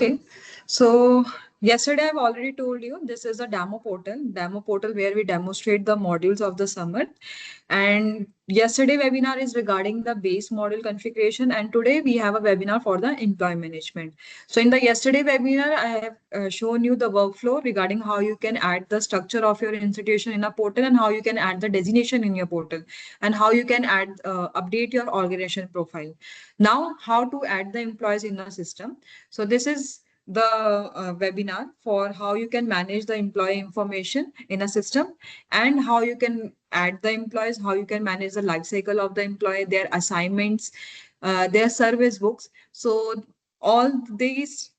Okay, so yesterday I've already told you this is a demo portal where we demonstrate the modules of the Samarth. And yesterday webinar is regarding the base module configuration, and today we have a webinar for the employee management. So in the yesterday webinar, I have shown you the workflow regarding how you can add the structure of your institution in a portal and how you can add the designation in your portal and how you can update your organization profile. Now, how to add the employees in a system. So this is the webinar for how you can manage the employee information in a system and how you can add the employees, how you can manage the life cycle of the employee, their assignments, their service books. So all these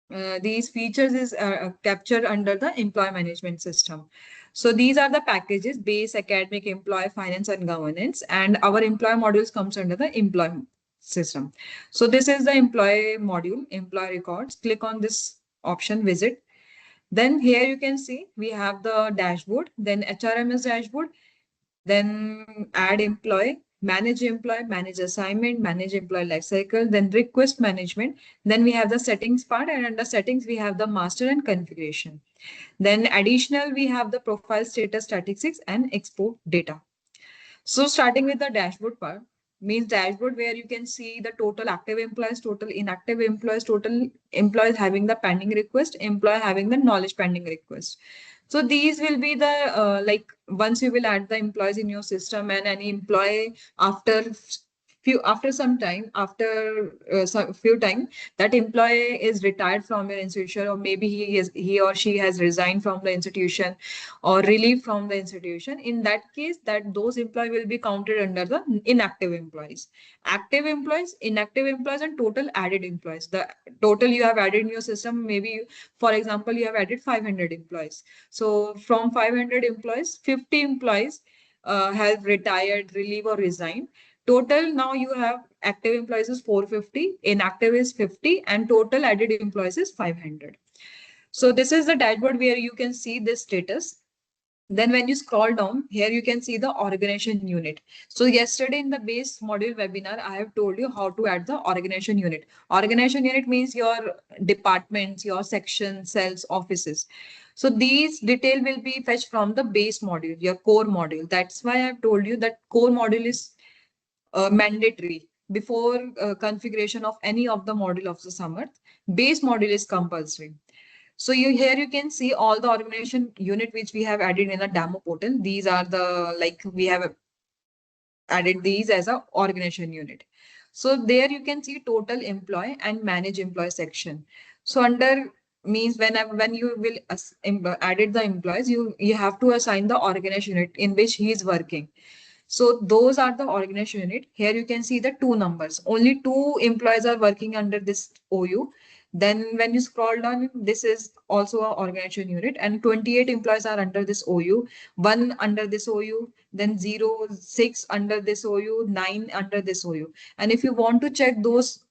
features is captured under the employee management system. So these are the packages: base, academic, employee, finance, and governance. And our employee modules comes under the employee system. So this is the employee module, employee records. Click on this option, visit. Then here you can see we have the dashboard, then HRMS dashboard, then add employee, manage assignment, manage employee lifecycle, then request management. Then we have the settings part, and under settings, we have the master and configuration. Then additional, we have the profile status statistics and export data. So starting with the dashboard part, means dashboard where you can see the total active employees, total inactive employees, total employees having the pending request, employee having the knowledge pending request. So these will be the like once you will add the employees in your system, and any employee after some time, after some few time, that employee is retired from your institution, or maybe he or she has resigned from the institution or relieved from the institution. In that case, that those employees will be counted under the inactive employees. Active employees, inactive employees, and total added employees. The total you have added in your system, maybe for example, you have added 500 employees. So from 500 employees, 50 employees have retired, relieved, or resigned. Total now you have active employees is 450, inactive is 50, and total added employees is 500. So this is the dashboard where you can see this status. Then when you scroll down here, you can see the organization unit. So yesterday in the base module webinar, I have told you how to add the organization unit. Organization unit means your departments, your sections, cells, offices. So these detail will be fetched from the base module, your core module. That's why I've told you that core module is mandatory before configuration of any of the module of the Samarth. Base module is compulsory. So here you can see all the organization unit which we have added in the demo portal. These are the we have added these as a organization unit. So there you can see total employee and manage employee section. So under means when you will added the employees, you have to assign the organization unit in which he is working. So those are the organization unit. Here you can see the two numbers. Only two employees are working under this OU. Then when you scroll down, this is also an organization unit, and 28 employees are under this OU, one under this OU, then 0, 6 under this OU, 9 under this OU. And if you want to check those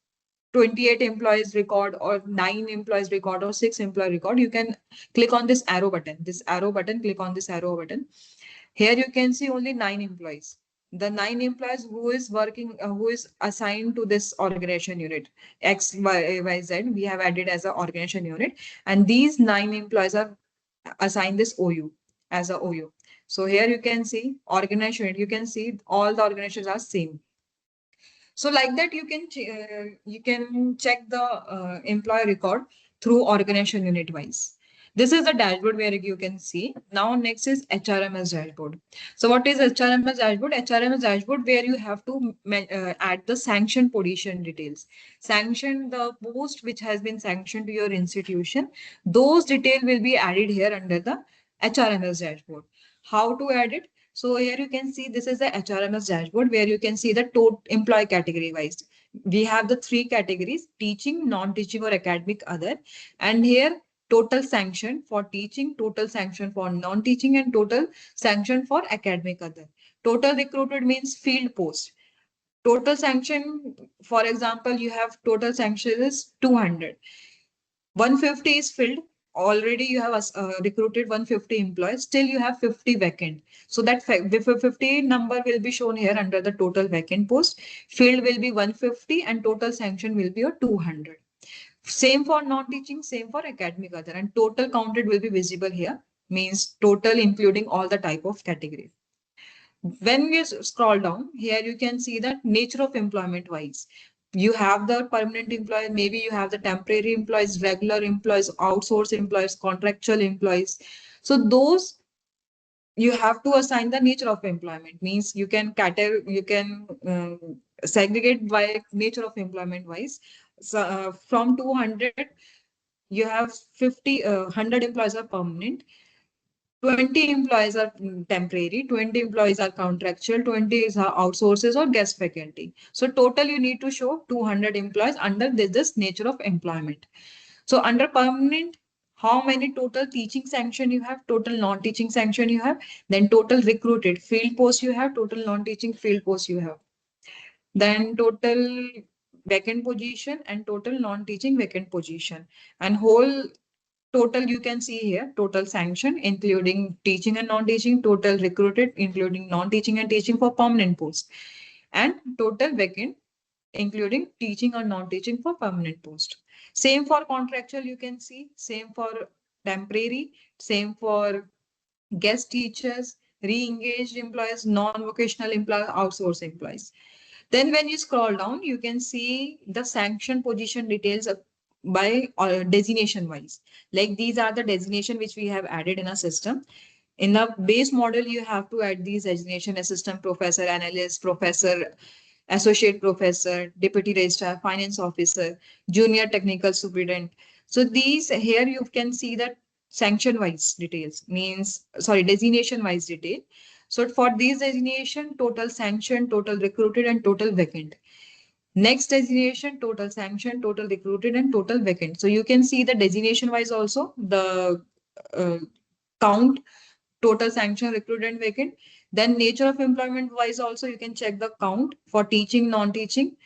28 employees record or 9 employees record or 6 employee record, you can click on this arrow button. Click on this arrow button. Here you can see only 9 employees. The 9 employees who is working, who is assigned to this organization unit, X, Y, Z, we have added as an organization unit. And these 9 employees are assigned this OU as a OU. So here you can see organization unit, you can see all the organizations are same. So like that, you can check the employee record through organization unit wise. This is the dashboard where you can see. Now next is HRMS dashboard. So what is HRMS dashboard? HRMS dashboard where you have to add the sanction position details. Sanction the post which has been sanctioned to your institution. Those detail will be added here under the HRMS dashboard. How to add it? So here you can see this is the HRMS dashboard where you can see the total employee category wise. We have the 3 categories: teaching, non-teaching, or academic other. And here total sanction for teaching, total sanction for non-teaching, and total sanction for academic other. Total recruited means field post. Total sanction, for example, you have total sanction is 200. 150 is filled. Already you have recruited 150 employees. Still you have 50 vacant. So that 50 number will be shown here under the total vacant post. Field will be 150 and total sanction will be a 200. Same for non-teaching, same for academic other, and total counted will be visible here, means total including all the type of categories. When we scroll down here, you can see that nature of employment wise. You have the permanent employees, maybe you have the temporary employees, regular employees, outsourced employees, contractual employees. So those you have to assign the nature of employment, means you can segregate by nature of employment wise. So from 200, you have 100 employees are permanent, 20 employees are temporary, 20 employees are contractual, 20 is outsources or guest faculty. So total you need to show 200 employees under this nature of employment. So under permanent, how many total teaching sanction you have, total non-teaching sanction you have, then total recruited field posts you have, total non-teaching field posts you have, then total vacant position and total non-teaching vacant position, and whole total you can see here, total sanction including teaching and non-teaching, total recruited including non-teaching and teaching for permanent posts, and total vacant including teaching or non-teaching for permanent post. Same for contractual, you can see, same for temporary, same for guest teachers, re-engaged employees, non-vocational employees, outsourced employees. Then when you scroll down, you can see the sanction position details by designation wise. Like these are the designation which we have added in our system. In the base model, you have to add these designation: assistant professor, analyst, professor, associate professor, deputy registrar, finance officer, junior technical superintendent. So these here you can see that sanction wise details, means sorry, designation wise detail. So for these designation, total sanction, total recruited, and total vacant. Next designation, total sanction, total recruited, and total vacant. So you can see the designation wise also the count, total sanction, recruited, and vacant. Then nature of employment wise also you can check the count for teaching, non-teaching.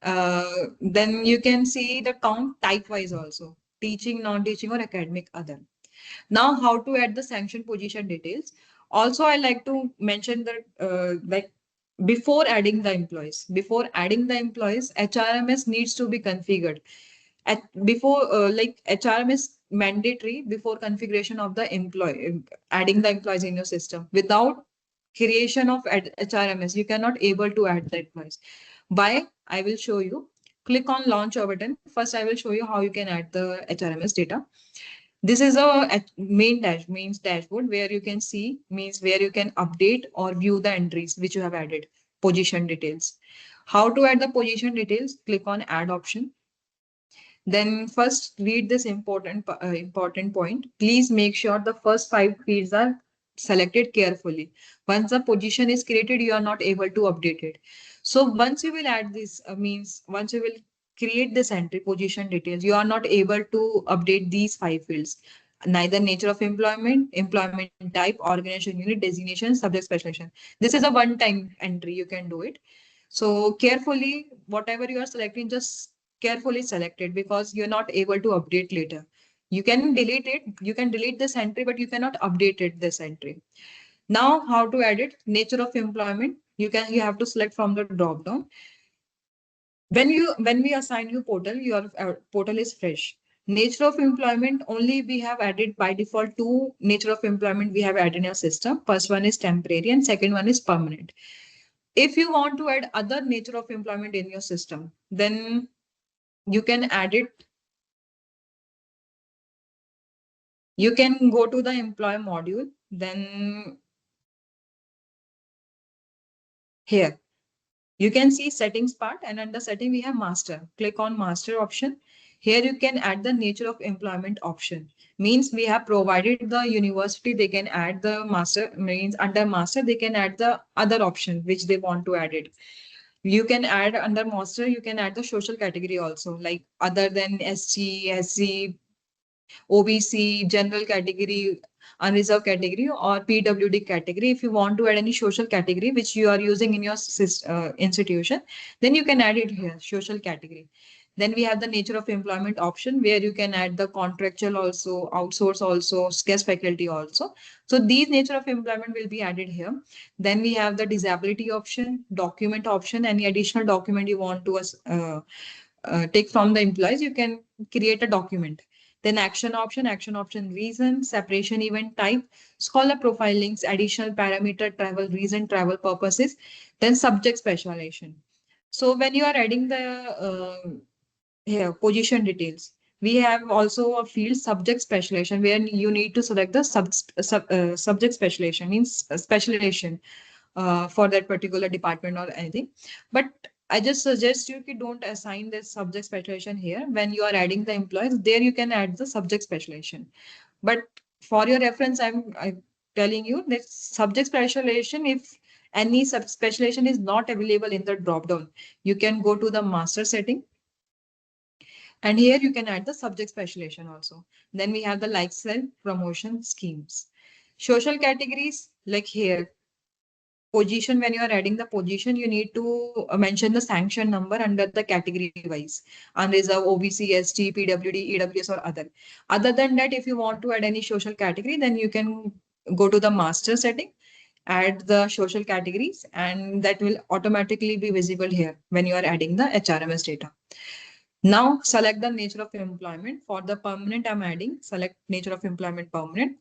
Then you can see the count type wise also, teaching, non-teaching, or academic other. Now, how to add the sanction position details. Also, I like to mention that like before adding the employees, HRMS needs to be configured. Before like HRMS mandatory before configuration of the employee, adding the employees in your system. Without creation of HRMS, you cannot able to add the employees. By I will show you. Click on launch button. First, I will show you how you can add the HRMS data. This is a means dashboard where you can see, means where you can update or view the entries which you have added, position details. How to add the position details? Click on add option. Then first read this important point. Please make sure the first 5 fields are selected carefully. Once the position is created, you are not able to update it. So once you will add this, once you will create this entry, position details, you are not able to update these 5 fields. Neither nature of employment, employment type, organization unit, designation, subject specialization. This is a one-time entry. You can do it. So carefully, whatever you are selecting, just carefully selected, because you're not able to update later. You can delete it. You can delete this entry, but you cannot update it this entry. Now, how to add it? Nature of employment. You have to select from the drop down. When we assign you portal, your portal is fresh. Nature of employment, only we have added by default 2 nature of employment we have added in your system. First one is temporary and second one is permanent. If you want to add other nature of employment in your system, then you can add it. You can go to the employee module, then here you can see settings part, and under setting we have master. Click on master option. Here you can add the nature of employment option. Means we have provided the university, they can add the master, means under master they can add the other option which they want to add it. You can add under master, you can add the social category also, like other than SC, SC, OBC, general category, unreserved category, or PWD category. If you want to add any social category which you are using in your institution, then you can add it here, social category. Then we have the nature of employment option where you can add the contractual also, outsource also, guest faculty also. So these nature of employment will be added here. Then we have the disability option, document option, any additional document you want to take from the employees, you can create a document. Then action option, reason, separation event type, scholar profile links, additional parameter, travel reason, travel purposes, then subject specialization. So when you are adding the here position details, we have also a field subject specialization where you need to select the subject specialization, means specialization for that particular department or anything. But I just suggest you to don't assign this subject specialization here. When you are adding the employees, there you can add the subject specialization. But for your reference, I'm telling you that subject specialization, if any sub specialization is not available in the drop down, you can go to the master setting. And here you can add the subject specialization also. Then we have the lifestyle promotion schemes. Social categories, like here, position, when you are adding the position, you need to mention the sanction number under the category wise, unreserved, OBC, ST, PWD, EWS or other. Other than that, if you want to add any social category, then you can go to the master setting, add the social categories, and that will automatically be visible here when you are adding the HRMS data. Now select the nature of employment. For the permanent, I'm adding select nature of employment permanent.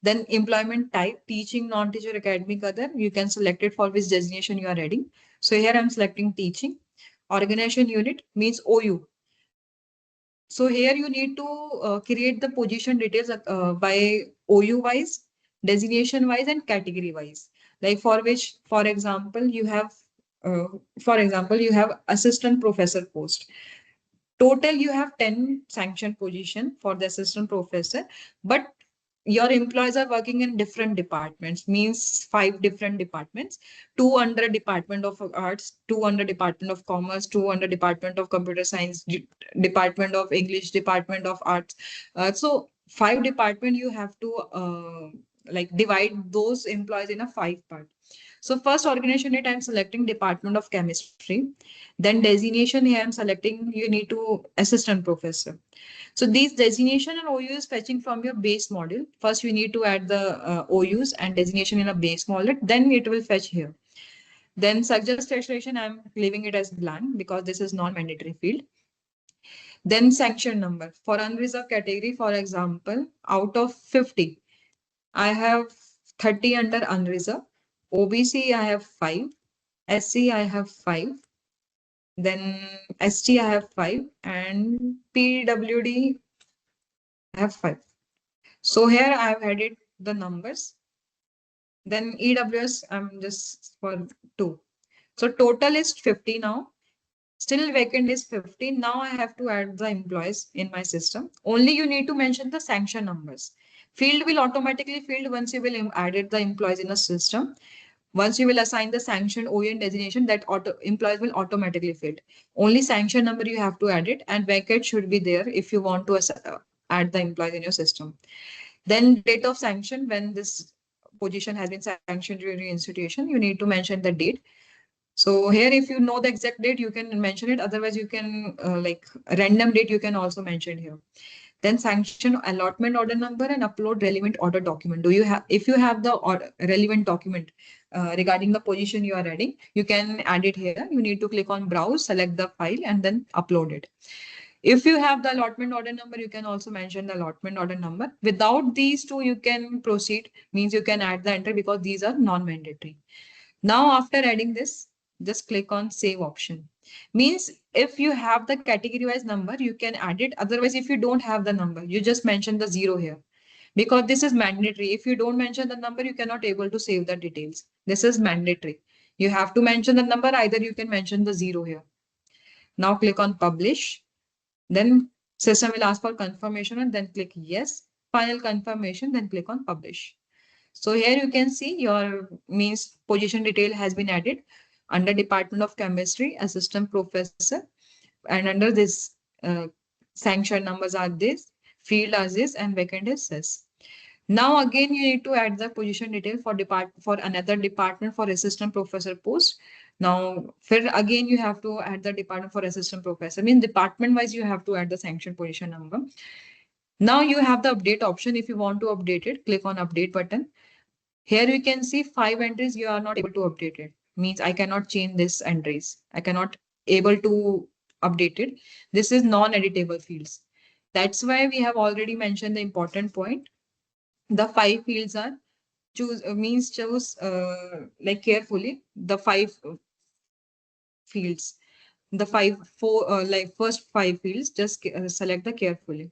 Then employment type, teaching, non-teacher, academic, other. You can select it for which designation you are adding. So here I'm selecting teaching. Organization unit means OU. So here you need to create the position details by OU wise, designation wise, and category wise. Like for which, for example, you have assistant professor post. Total, you have 10 sanctioned position for the assistant professor, but your employees are working in different departments, means 5 different departments, 2 under Department of Arts, 2 under Department of Commerce, 2 under Department of Computer Science, Department of English, Department of Arts. So 5 department you have to like divide those employees in a 5 part. So first organization unit, I'm selecting Department of Chemistry. Then designation here, I'm selecting, you need to assistant professor. So these designation and OUs fetching from your base model. First, you need to add the OUs and designation in a base model. Then it will fetch here. Then subject specialization, I'm leaving it as blank because this is non-mandatory field. Then sanction number. For unreserved category, for example, out of 50, I have 30 under unreserved. OBC, I have 5. SC, I have 5. Then ST, I have 5. And PWD, I have 5. So here I have added the numbers. Then EWS, I'm just for 2. So total is 50 now. Still vacant is 50. Now I have to add the employees in my system. Only you need to mention the sanction numbers. Field will automatically filled once you will added the employees in a system. Once you will assign the sanction OEN designation, that employees will automatically filled. Only sanction number you have to add it, and vacant should be there if you want to add the employees in your system. Then date of sanction, when this position has been sanctioned during your institution, you need to mention the date. So here, if you know the exact date, you can mention it. Otherwise, you can like random date, you can also mention here. Then sanction allotment order number and upload relevant order document. Do you have, if you have the relevant document regarding the position you are adding, you can add it here. You need to click on browse, select the file, and then upload it. If you have the allotment order number, you can also mention the allotment order number. Without these two, you can proceed, means you can add the entry because these are non-mandatory. Now, after adding this, just click on save option. Means if you have the category wise number, you can add it. Otherwise, if you don't have the number, you just mention the 0 here. Because this is mandatory. If you don't mention the number, you cannot able to save the details. This is mandatory. You have to mention the number. Either you can mention the 0 here. Now click on publish. Then system will ask for confirmation and then click yes. Final confirmation, then click on publish. So here you can see your means position detail has been added under Department of Chemistry, assistant professor, and under this sanction numbers are this, field as this, and vacant is this. Now again you need to add the position detail for another department for assistant professor post. Now again you have to add the department for assistant professor. I mean department wise you have to add the sanction position number. Now you have the update option. If you want to update it, click on update button. Here you can see 5 entries you are not able to update it. Means I cannot change this entries. I cannot able to update it. This is non-editable fields. That's why we have already mentioned the important point. The 5 fields are choose means choose like carefully the 5 fields. The four like first 5 fields, just select the carefully.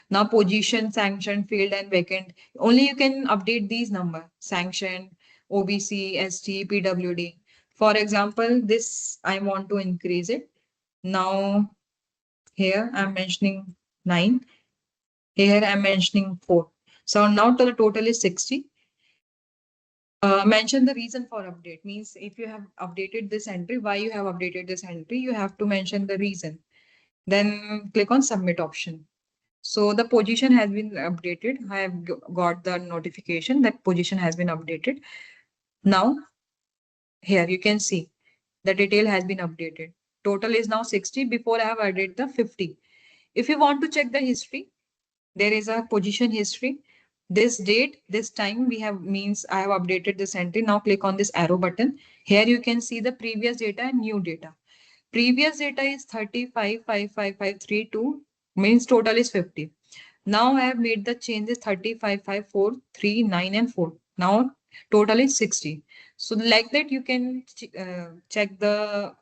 Now position, sanction, field and vacant. Only you can update these number. Sanction, OBC, ST, PWD. For example, this I want to increase it. Now here I'm mentioning 9. Here I'm mentioning 4. So now the total is 60. Mention the reason for update. Means if you have updated this entry, why you have updated this entry, you have to mention the reason. Then click on submit option. So the position has been updated. I have got the notification that position has been updated. Now here you can see the detail has been updated. Total is now 60. Before I have added the 50. If you want to check the history, there is a position history. This date, this time we have means I have updated this entry. Now click on this arrow button. Here you can see the previous data and new data. Previous data is 35,55532, means total is 50. Now I have made the changes 35,543, 9 and 4. Now total is 60. So like that you can check the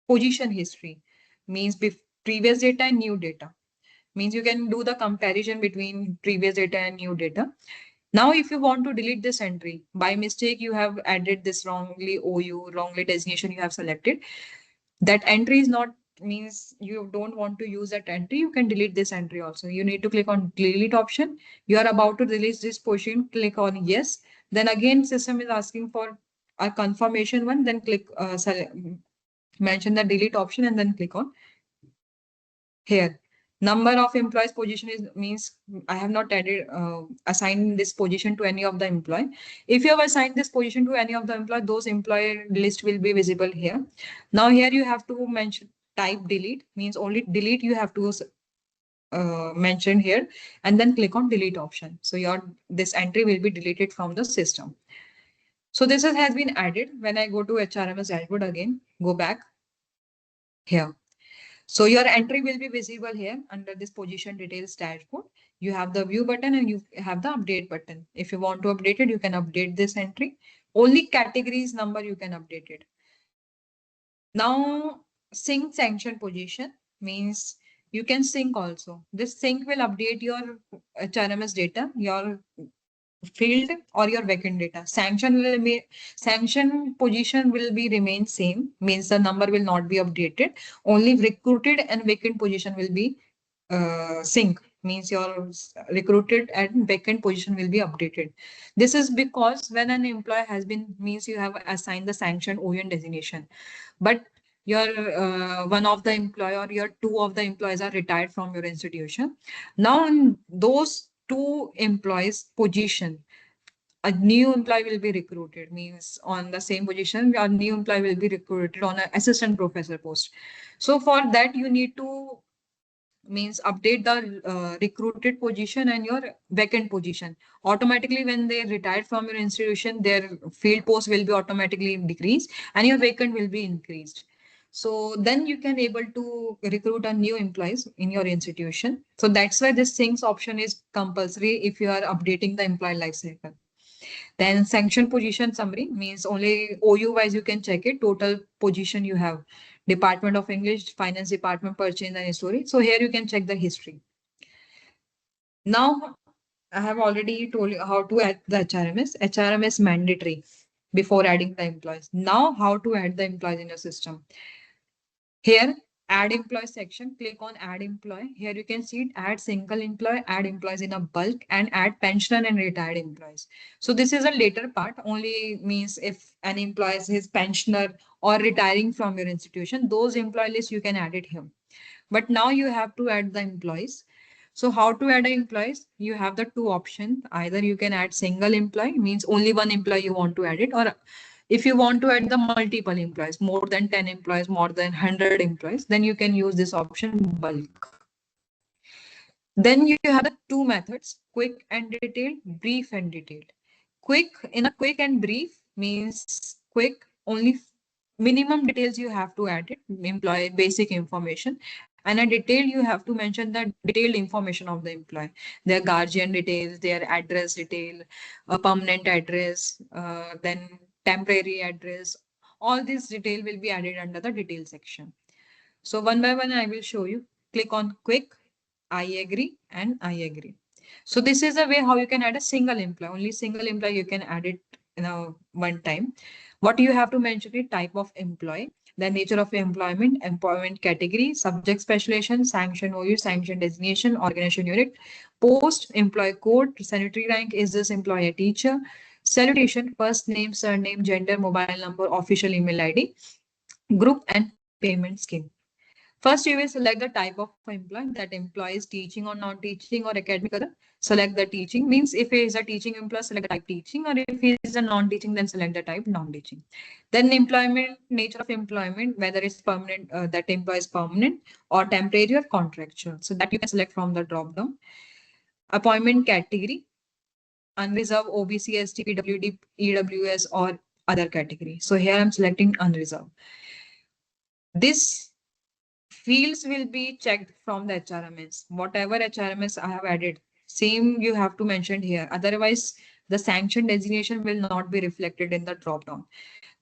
position history, means previous data and new data. Means you can do the comparison between previous data and new data. Now, if you want to delete this entry, by mistake, you have added this wrongly OU, wrongly designation you have selected. That entry is not means you don't want to use that entry. You can delete this entry also. You need to click on delete option. You are about to release this position, click on yes. Then again, system is asking for a confirmation one. Then click mention the delete option and then click on here. Number of employees position is means I have not added assigned this position to any of the employee. If you have assigned this position to any of the employee, those employee list will be visible here. Now here you have to mention type delete, means only delete you have to mention here, and then click on delete option. So your this entry will be deleted from the system. So this has been added. When I go to HRMS dashboard again, go back here. So your entry will be visible here under this position details dashboard. You have the view button and you have the update button. If you want to update it, you can update this entry. Only categories number you can update it. Now sync sanction position means you can sync also. This sync will update your HRMS data, your field or your vacant data. Sanction position will be remain same, means the number will not be updated. Only recruited and vacant position will be sync, means your recruited and vacant position will be updated. This is because when an employee has been means you have assigned the sanction OUN designation, but your one of the employee or your two of the employees are retired from your institution. Now in those two employees position, a new employee will be recruited, means on the same position a new employee will be recruited on an assistant professor post. So for that you need to means update the recruited position and your vacant position. Automatically when they retired from your institution, their field post will be automatically decreased and your vacant will be increased. So then you can able to recruit a new employees in your institution. So that's why this things option is compulsory if you are updating the employee life cycle. Then sanction position summary means only OU wise you can check it. Total position you have. Department of English, Finance Department, Purchase and History. So here you can check the history. Now I have already told you how to add the HRMS. HRMS mandatory before adding the employees. Now how to add the employees in your system. Here, add employee section, click on add employee. Here you can see it, add single employee, add employees in a bulk and add pensioner and retired employees. So this is a later part, only means if an employee is his pensioner or retiring from your institution, those employee list you can add it here. But now you have to add the employees. So how to add employees? You have the two options. Either you can add single employee, means only one employee you want to add it, or if you want to add the multiple employees, more than 10 employees, more than 100 employees, then you can use this option bulk. Then you have the two methods, quick and detailed, brief and detailed. Quick, in a quick and brief means quick, only minimum details you have to add it, employee basic information, And a detail, you have to mention the detailed information of the employee, their guardian details, their address detail, a permanent address, then temporary address. All this detail will be added under the detail section. So one by one, I will show you. Click on quick, I agree, and I agree. So this is a way how you can add a single employee. Only single employee you can add it one time. What you have to mention is type of employee, the nature of employment, employment category, subject specialization, sanction OU, sanction designation, organization unit, post, employee code, sanitary rank, is this employee a teacher, salutation, first name, surname, gender, mobile number, official email ID, group and payment scheme. First, you will select the type of employee, that employee is teaching or non-teaching or academic other. Select the teaching, means if he is a teaching employee, select the type teaching, or if he is a non-teaching, then select the type non-teaching. Then employment, nature of employment, whether it's permanent, that employee is permanent or temporary or contractual. So that you can select from the drop down. Appointment category, unreserved, OBC, ST, PWD, EWS, or other category. So here I'm selecting unreserved. This fields will be checked from the HRMS. Whatever HRMS I have added, same you have to mention here. Otherwise, the sanction designation will not be reflected in the drop down.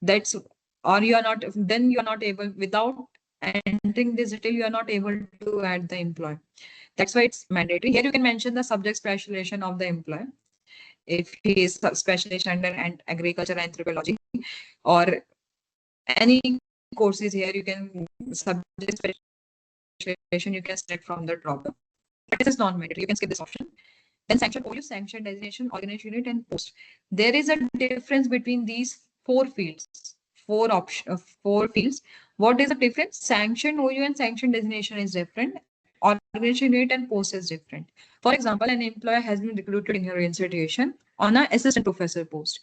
That's, or you are not, then you are not able, without entering this detail, you are not able to add the employee. That's why it's mandatory. Here you can mention the subject specialization of the employee. If he is specialized under agriculture, anthropology, or any courses, here you can subject specialization you can select from the drop down. But this is non-mandatory. You can skip this option. Then sanction OU, sanction designation, organization unit, and post. There is a difference between these four fields, four fields. What is the difference? Sanction OU and sanction designation is different. Organization unit and post is different. For example, an employee has been recruited in your institution on an assistant professor post.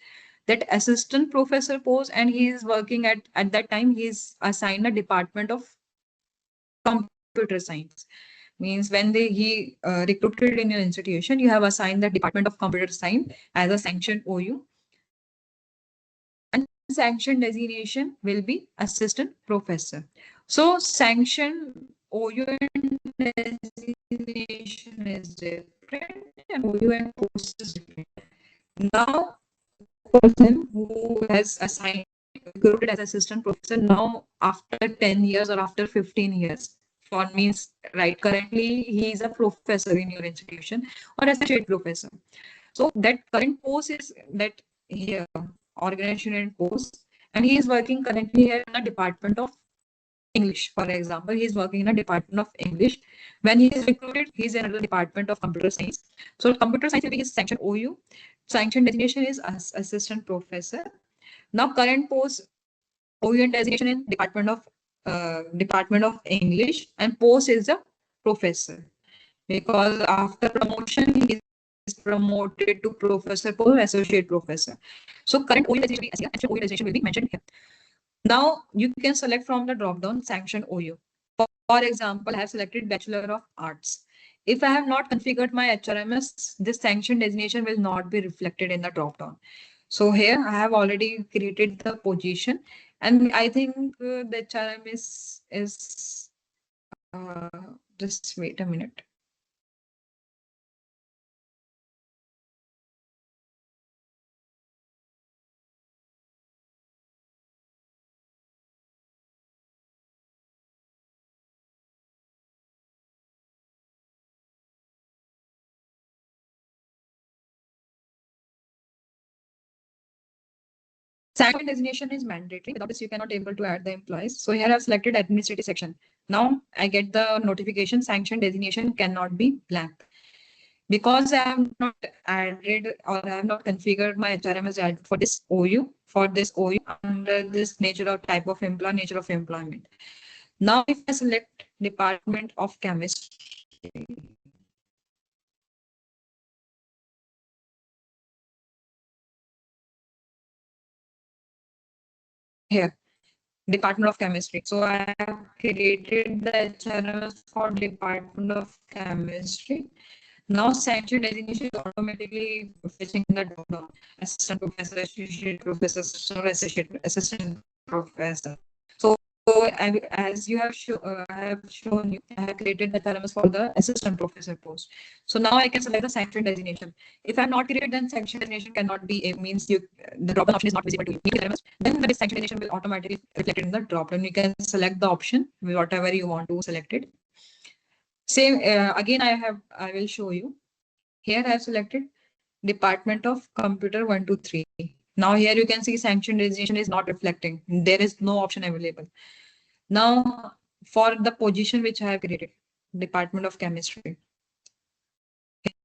That assistant professor post, and he is working at that time, he is assigned a department of computer science. Means when he recruited in your institution, you have assigned the department of computer science as a sanctioned OU, and sanction designation will be assistant professor. So sanction OU and designation is different, and OU and post is different. Now, person who has assigned recruited as assistant professor, now after 10 years or after 15 years, for means right currently he is a professor in your institution or associate professor. So that current post is that here organization and post, and he is working currently here in a department of English. For example, he is working in a department of English. When he is recruited, he is in another department of computer science. So computer science will be his sanction OU. Sanction designation is assistant professor. Now current post OU and designation in Department of English, and post is a professor, because after promotion he is promoted to professor post, associate professor. So current OU designation will be SER, and OU designation will be mentioned here. Now you can select from the drop down sanction OU. For example, I have selected Bachelor of Arts. If I have not configured my HRMS, this sanction designation will not be reflected in the drop down. So here I have already created the position, and I think the HRMS is just wait a minute. Sanction designation is mandatory. Without this, you cannot able to add the employees. So here I've selected administrative section. Now I get the notification sanction designation cannot be blank. Because I have not added or I have not configured my HRMS add for this OU under this nature of type of employee, nature of employment. Now if I select Department of Chemistry, here, Department of Chemistry. So I have created the HRMS for Department of Chemistry. Now sanction designation is automatically fetching the drop down. Assistant professor, associate professor, assistant professor. So So as you have I have shown you, I have created the LMS for the assistant professor post. So now I can select the sanction designation. If I have not created, then sanction designation cannot be, it means you, the drop down option is not visible to you. If LMS, then the sanction designation will automatically reflect in the drop down. You can select the option, whatever you want to select it. Same, again, I will show you. Here I have selected Department of Computer 123. Now here you can see sanction designation is not reflecting. There is no option available. Now for the position which I have created, Department of Chemistry.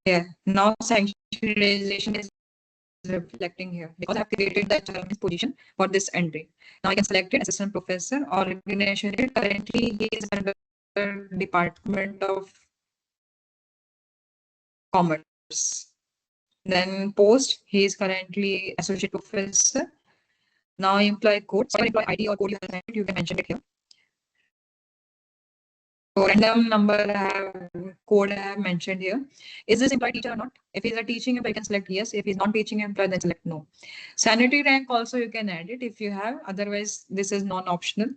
Here, now sanction designation is reflecting here because I have created the HRMS position for this entry. Now I can select it, assistant professor, organization. Currently he is under Department of Commerce. Then post, he is currently associate professor. Now employee code, so employee ID or code you have assigned, you can mention it here. So random number code I have mentioned here. Is this employee teacher or not? If he's a teaching employee, you can select yes. If he's non-teaching employee, then select no. Sanitary rank also you can add it if you have. Otherwise, this is non-optional.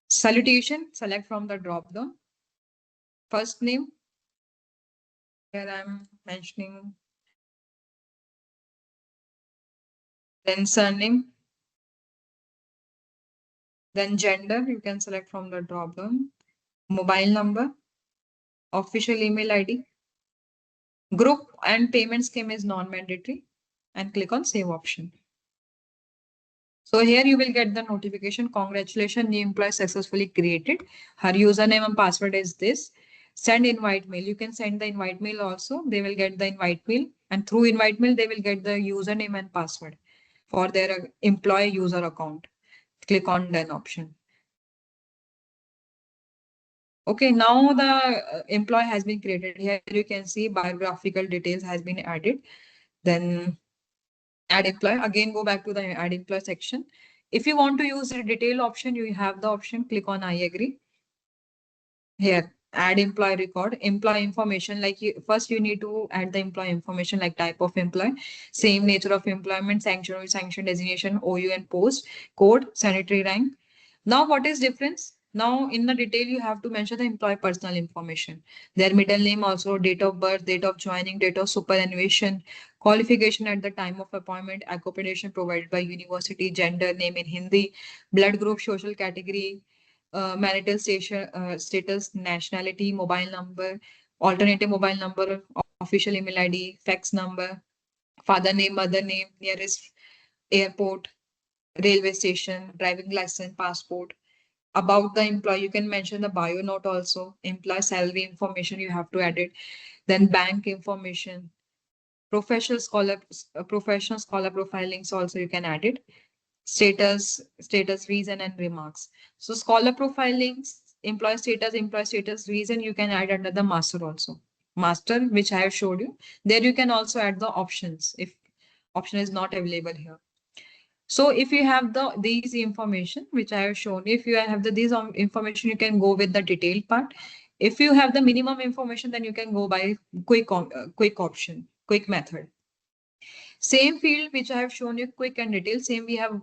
Salutation, select from the drop down. First name. Here I'm mentioning. Then surname. Then gender, you can select from the drop down. Mobile number. Official email ID. Group and payment scheme is non-mandatory. And click on save option. So here you will get the notification. Congratulations, new employee successfully created. Her username and password is this. Send invite mail. You can send the invite mail also. They will get the invite mail. And through invite mail, they will get the username and password for their employee user account. Click on done option. Okay, now the employee has been created. Here you can see biographical details has been added. Then add employee. Again, go back to the add employee section. If you want to use the detail option, you have the option, click on I agree. Here, add employee record, employee information. Like first you need to add the employee information like type of employee, same nature of employment, sanction or sanction designation, OU and post, code, sanitary rank. Now what is difference? Now in the detail, you have to mention the employee personal information, their middle name also, date of birth, date of joining, date of superannuation, qualification at the time of appointment, accommodation provided by university, gender, name in Hindi, blood group, social category, marital status, nationality, mobile number, alternative mobile number, official email ID, fax number, father name, mother name, nearest airport, railway station, driving license, passport. About the employee, you can mention the bio note also, employee salary information you have to add it, then bank information, professional scholar profilings also you can add it, status, reason, and remarks. So scholar profilings, employee status, reason you can add under the master also. Master, which I have showed you. There you can also add the options if option is not available here. So if you have these information which I have shown, if you have these information, you can go with the detailed part. If you have the minimum information, then you can go by quick option, quick method. Same field which I have shown you quick and detailed, same we have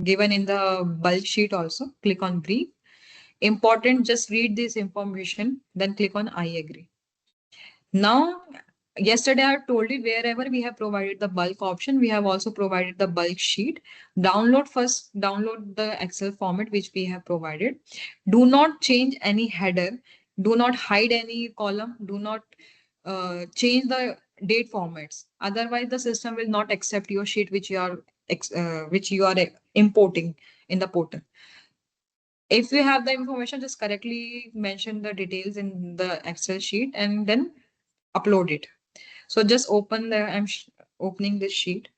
given in the bulk sheet also. Click on brief. Important, just read this information, then click on I agree. Now, yesterday I told you wherever we have provided the bulk option, we have also provided the bulk sheet. Download the Excel format which we have provided. Do not change any header. Do not hide any column. Do not change the date formats. Otherwise, the system will not accept your sheet which you are importing in the portal. If you have the information, just correctly mention the details in the Excel sheet and then upload it. So just open the, I'm opening this sheet.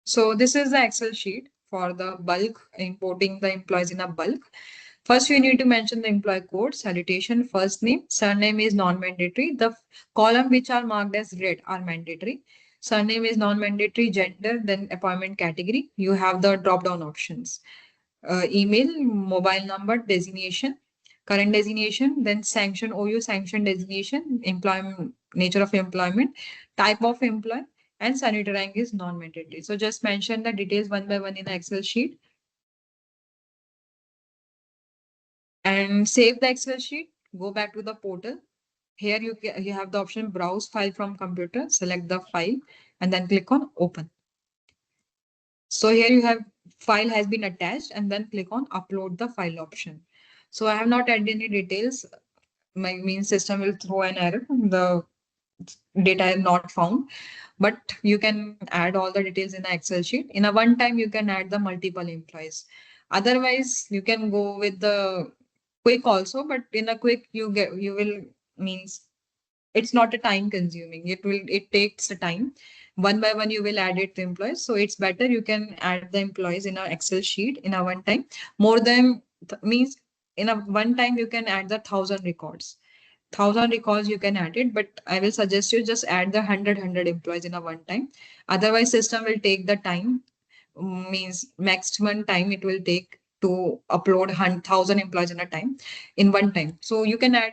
So this is the Excel sheet for the bulk, importing the employees in a bulk. First, you need to mention the employee code, salutation, first name, surname is non-mandatory. The column which are marked as red are mandatory. Surname is non-mandatory, gender, then appointment category. You have the drop-down options. Email, mobile number, designation, current designation, then sanction, OU sanction designation, employment, nature of employment, type of employee, and sanitary rank is non-mandatory. So just mention the details one by one in the Excel sheet and save the Excel sheet. Go back to the portal. Here you have the option browse file from computer, select the file and then click on open. So here you have file has been attached and then click on upload the file option. So I have not added any details. My main system will throw an error. The data is not found, but you can add all the details in the Excel sheet. In a one time, you can add the multiple employees. Otherwise, you can go with the quick also, but in a quick you will means it's not a time consuming. It takes the time. One by one, you will add it to employees. So it's better you can add the employees in a Excel sheet in a one time. More than means in a one time you can add the 1,000 records you can add it, but I will suggest you just add the 100 employees in a one time. Otherwise, system will take the time, means maximum time it will take to upload 1,000 employees in a time in one time. So you can add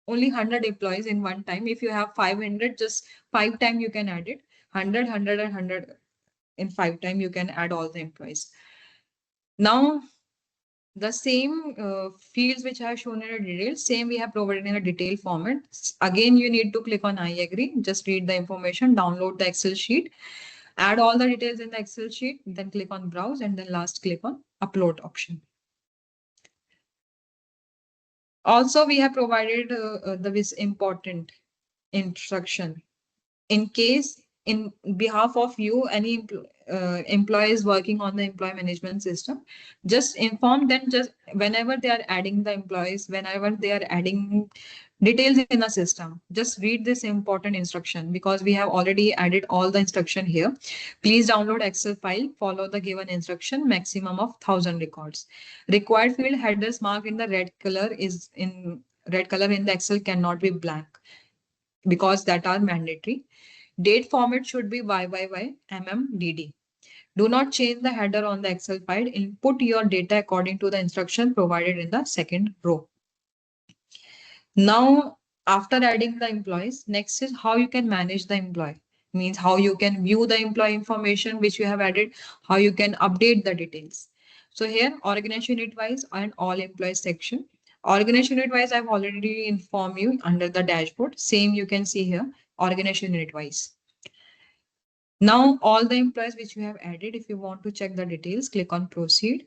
only 100 employees in one time. If you have 500, just 5 times you can add it. 100, 100 and 100 in 5 times you can add all the employees. Now, the same fields which I have shown in a detail, same we have provided in a detailed format. Again, you need to click on I agree, just read the information, download the Excel sheet, add all the details in the Excel sheet, then click on browse and then last click on upload option. Also, we have provided this important instruction. In case in behalf of you, any employee is working on the employee management system, just inform them just whenever they are adding the employees, whenever they are adding details in a system, just read this important instruction because we have already added all the instruction here. Please download Excel file, follow the given instruction, maximum of 1,000 records. Required field headers marked in the red color in the Excel cannot be blank because that are mandatory. Date format should be YYY MMDD. Do not change the header on the Excel file. Input your data according to the instruction provided in the second row. Now, after adding the employees, next is how you can manage the employee. Means how you can view the employee information which you have added, how you can update the details. So here, organization unit wise and all employees section. Organization unit wise, I've already informed you under the dashboard. Same you can see here, organization unit wise. Now, all the employees which you have added, if you want to check the details, click on proceed.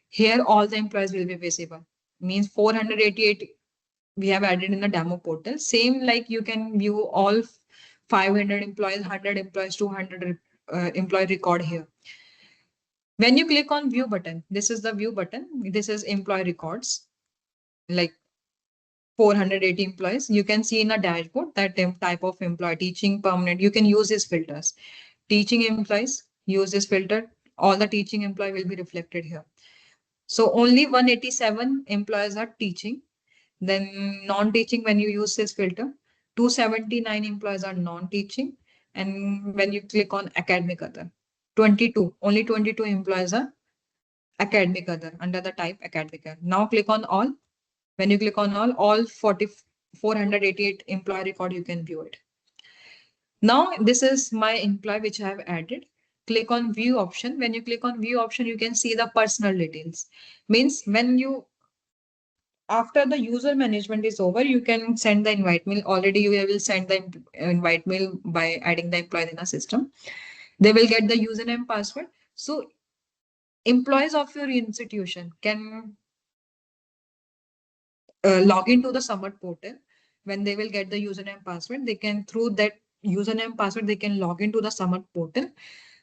Here, all the employees will be visible. Means 488 we have added in the demo portal. Same like you can view all 500 employees, 100 employees, 200 employee record here. When you click on view button, this is the view button. This is employee records, like 480 employees. You can see in a dashboard that type of employee, teaching, permanent. You can use these filters. Teaching employees, use this filter. All the teaching employee will be reflected here. So only 187 employees are teaching. Then non-teaching, when you use this filter, 279 employees are non-teaching. And when you click on academic other, 22, only 22 employees are academic other under the type academic other. Now click on all. When you click on all 488 employee record, you can view it. Now this is my employee which I have added. Click on view option. When you click on view option, you can see the personal details. Means when you after the user management is over, you can send the invite mail. Already you will send the invite mail by adding the employee in the system. They will get the username password. So employees of your institution can log into the Summit portal. When they will get the username password, they can through that username password, they can log into the Summit portal.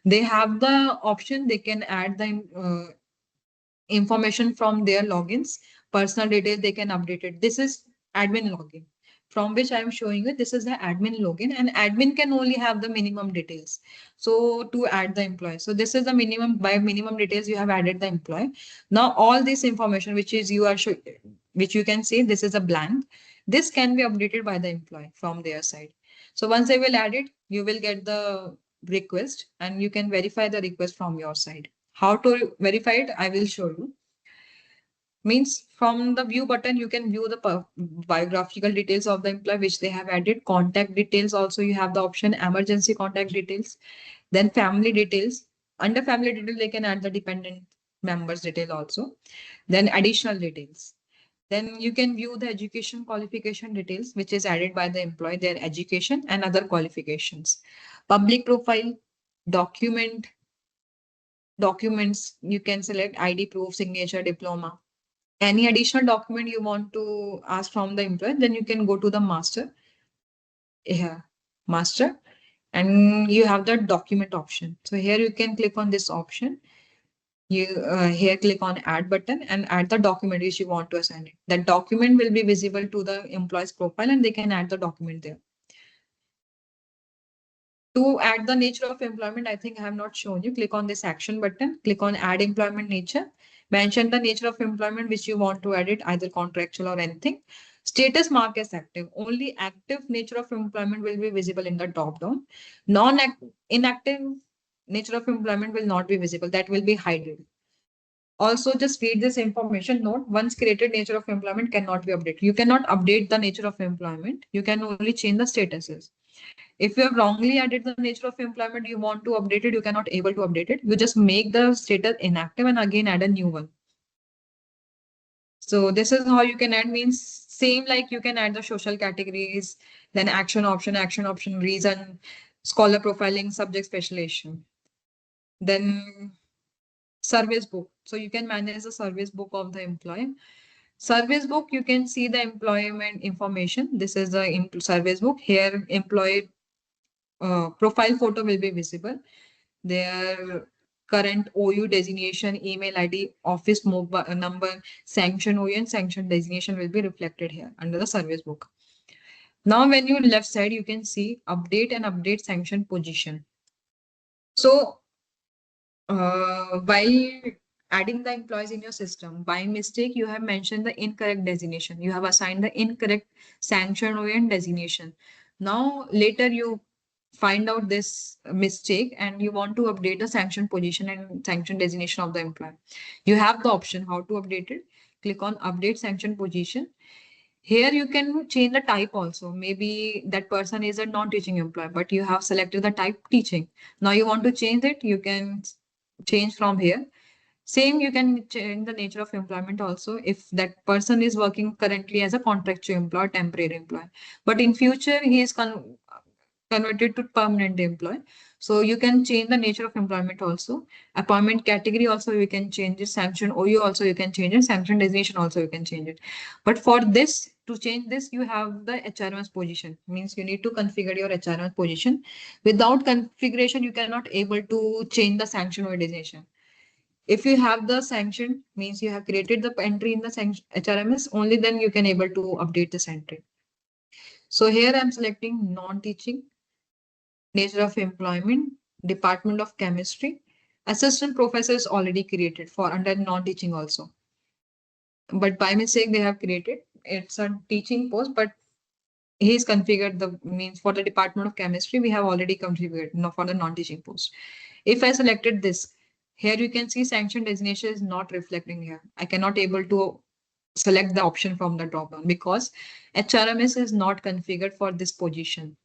They have the option, they can add the information from their logins, personal details, they can update it. This is admin login. from which I am showing you, this is the admin login, and admin can only have the minimum details. So to add the employee, so this is the minimum. By minimum details, you have added the employee. Now all this information which is you are which you can see, this is a blank. This can be updated by the employee from their side. So once they will add it, you will get the request and you can verify the request from your side. How to verify it, I will show you. Means from the view button, you can view the biographical details of the employee which they have added. Contact details also, you have the option emergency contact details. Then family details. Under family detail, they can add the dependent members detail also. Then additional details. Then you can view the education qualification details, which is added by the employee, their education and other qualifications. Public profile, documents, you can select ID proof, signature, diploma. Any additional document you want to ask from the employee, then you can go to the master. Yeah, master, and you have the document option. So here you can click on this option. You here click on add button and add the document which you want to assign it. That document will be visible to the employee's profile and they can add the document there. To add the nature of employment, I think I have not shown you. Click on this action button, click on add employment nature, mention the nature of employment which you want to add it, either contractual or anything. Status mark as active. Only active nature of employment will be visible in the drop down. Inactive nature of employment will not be visible. That will be hidden. Also, just read this information note. Once created, nature of employment cannot be updated. You cannot update the nature of employment. You can only change the statuses. If you have wrongly added the nature of employment, you want to update it, you cannot able to update it. You just make the status inactive and again add a new one. So this is how you can add, means same like you can add the social categories, then action option, reason, scholar profiling, subject specialization. Then service book. So you can manage the service book of the employee. Service book, you can see the employment information. This is the service book. Here employee profile photo will be visible. Their current OU designation, email ID, office mobile number, sanction OU and sanction designation will be reflected here under the service book. Now, when you left side, you can see update and update sanction position. So while adding the employees in your system, by mistake, you have mentioned the incorrect designation. You have assigned the incorrect sanction OU and designation. Now, later you find out this mistake and you want to update the sanction position and sanction designation of the employee. You have the option how to update it. Click on update sanction position. Here you can change the type also. Maybe that person is a non-teaching employee, but you have selected the type teaching. Now you want to change it, you can change from here. Same, you can change the nature of employment also if that person is working currently as a contractual employee, temporary employee. But in future, he is converted to permanent employee. So you can change the nature of employment also. Appointment category also you can change it. Sanction OU also you can change it. Sanction designation also you can change it. But for this, to change this, you have the HRMS position. Means you need to configure your HRMS position. Without configuration, you cannot able to change the sanction OU designation. If you have the sanction, means you have created the entry in the HRMS, only then you can able to update this entry. So here I'm selecting non-teaching. Nature of employment, Department of Chemistry. Assistant professor is already created for under non-teaching also. But by mistake, they have created. It's a teaching post, but he's configured the means for the Department of Chemistry. We have already configured for the non-teaching post. If I selected this, here you can see sanction designation is not reflecting here. I cannot able to select the option from the dropdown because HRMS is not configured for this position.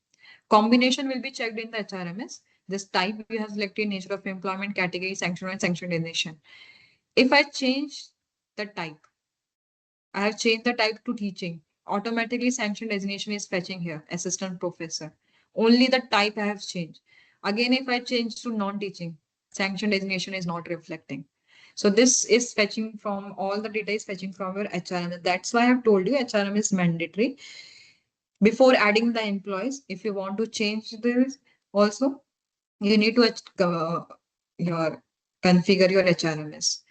Combination will be checked in the HRMS. This type you have selected nature of employment, category, sanction and sanction designation. If I change the type, I have changed the type to teaching. Automatically sanction designation is fetching here, assistant professor. Only the type I have changed. Again, if I change to non-teaching, sanction designation is not reflecting. So this is fetching from all the data is fetching from your HRMS. That's why I have told you HRMS is mandatory. Before adding the employees, if you want to change this also, you need to configure your HRMS.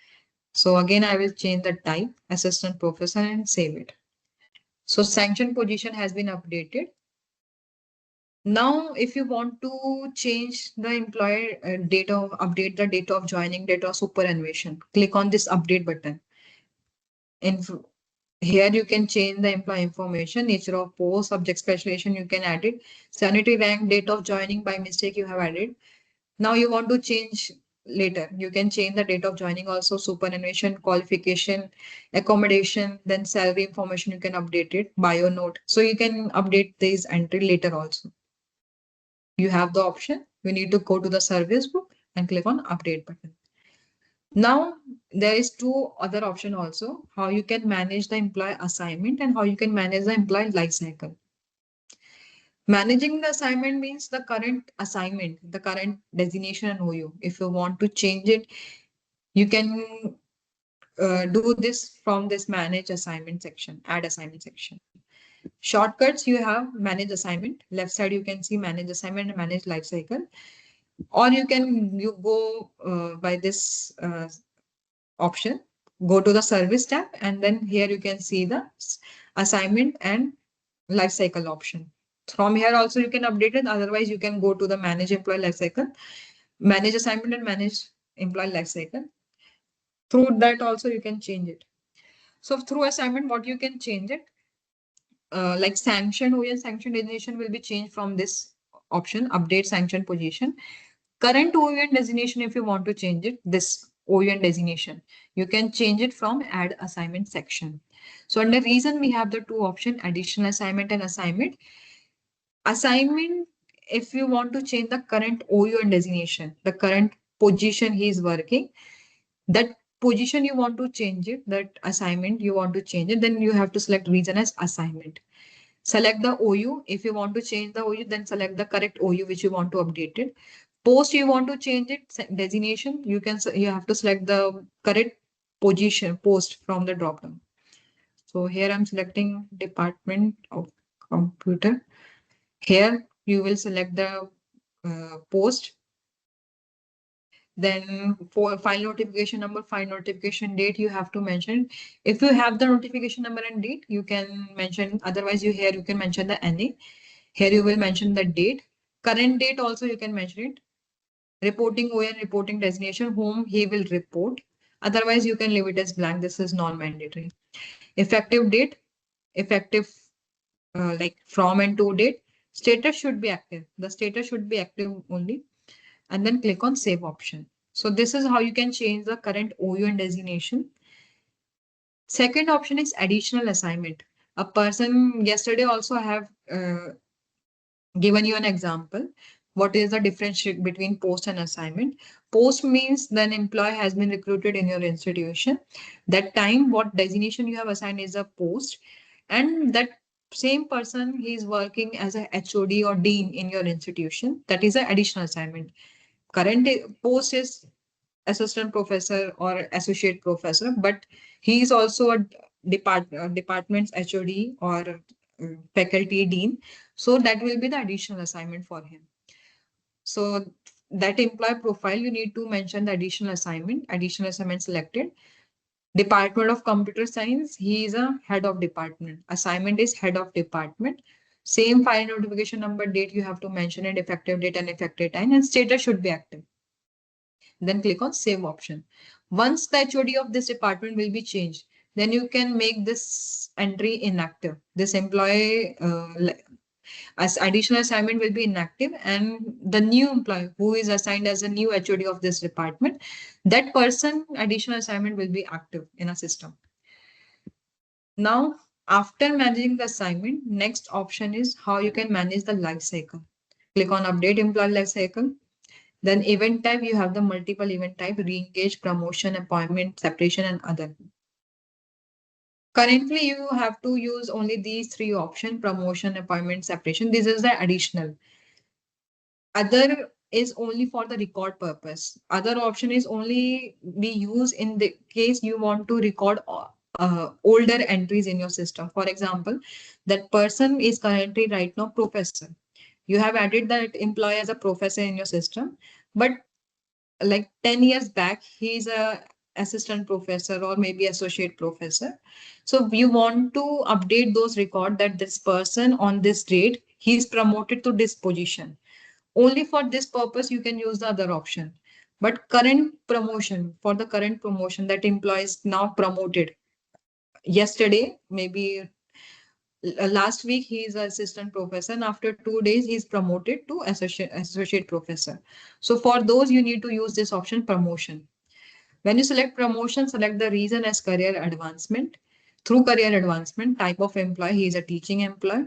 So again, I will change the type assistant professor and save it. So sanction position has been updated. Now, if you want to change the employer date of update the date of joining, date of superannuation, click on this update button. Here you can change the employee information, nature of post, subject specialization you can add it, sanitary rank, date of joining by mistake you have added. Now you want to change later. You can change the date of joining also, superannuation, qualification, accommodation, then salary information you can update it, bio note. So you can update this entry later also. You have the option. You need to go to the service book and click on update button. Now there is two other option also, how you can manage the employee assignment and how you can manage the employee life cycle. Managing the assignment means the current assignment, the current designation and OU. If you want to change it, you can do this from this manage assignment section, add assignment section. Shortcuts you have manage assignment. Left side you can see manage assignment and manage life cycle. Or you can go by this option, go to the service tab, and then here you can see the assignment and life cycle option. From here also you can update it. Otherwise, you can go to the manage employee life cycle, manage assignment and manage employee life cycle. Through that also you can change it. So through assignment, what you can change it, like sanction OU and sanction designation will be changed from this option, update sanction position. Current OU and designation, if you want to change it, this OU and designation, you can change it from add assignment section. So under reason, we have the two option, additional assignment and assignment. Assignment, if you want to change the current OU and designation, the current position he is working, that position you want to change it, that assignment you want to change it, then you have to select reason as assignment. Select the OU. If you want to change the OU, then select the correct OU which you want to update it. Post you want to change it, designation, you have to select the correct position post from the drop down. So here I'm selecting Department of Computer. Here you will select the post. Then for file notification number, file notification date, you have to mention. If you have the notification number and date, you can mention. Otherwise, you can mention the NA. Here you will mention the date. Current date also you can mention it. Reporting OU and reporting designation, whom he will report. Otherwise, you can leave it as blank. This is non-mandatory. Effective date, effective like from and to date. Status should be active. The status should be active only. And then click on save option. So this is how you can change the current OU and designation. Second option is additional assignment. A person, yesterday also I have given you an example. What is the difference between post and assignment? Post means the employee has been recruited in your institution. That time, what designation you have assigned is a post, and that same person he is working as a HOD or dean in your institution. That is an additional assignment. Current post is assistant professor or associate professor, but he is also a department's HOD or faculty dean. So that will be the additional assignment for him. So that employee profile, you need to mention the additional assignment selected. Department of Computer Science, he is a head of department. Assignment is head of department. Same file notification number, date you have to mention it, effective date and effective time, and status should be active. Then click on save option. Once the HOD of this department will be changed, then you can make this entry inactive. This employee as additional assignment will be inactive, and the new employee who is assigned as a new HOD of this department, that person additional assignment will be active in a system. Now, after managing the assignment, next option is how you can manage the life cycle. Click on update employee life cycle. Then event type, you have the multiple event type, re-engage, promotion, appointment, separation, and other. Currently, you have to use only these three options, promotion, appointment, separation. This is the additional. Other is only for the record purpose. Other option is only be used in the case you want to record older entries in your system. For example, that person is currently right now professor. You have added that employee as a professor in your system, but like 10 years back, he is a assistant professor or maybe associate professor. So you want to update those record that this person on this date, he is promoted to this position. Only for this purpose, you can use the other option. But current promotion, for the current promotion, that employee is now promoted. Yesterday, maybe last week, he is an assistant professor, and after 2 days, he is promoted to associate professor. So for those, you need to use this option promotion. When you select promotion, select the reason as career advancement. Through career advancement, type of employee, he is a teaching employee.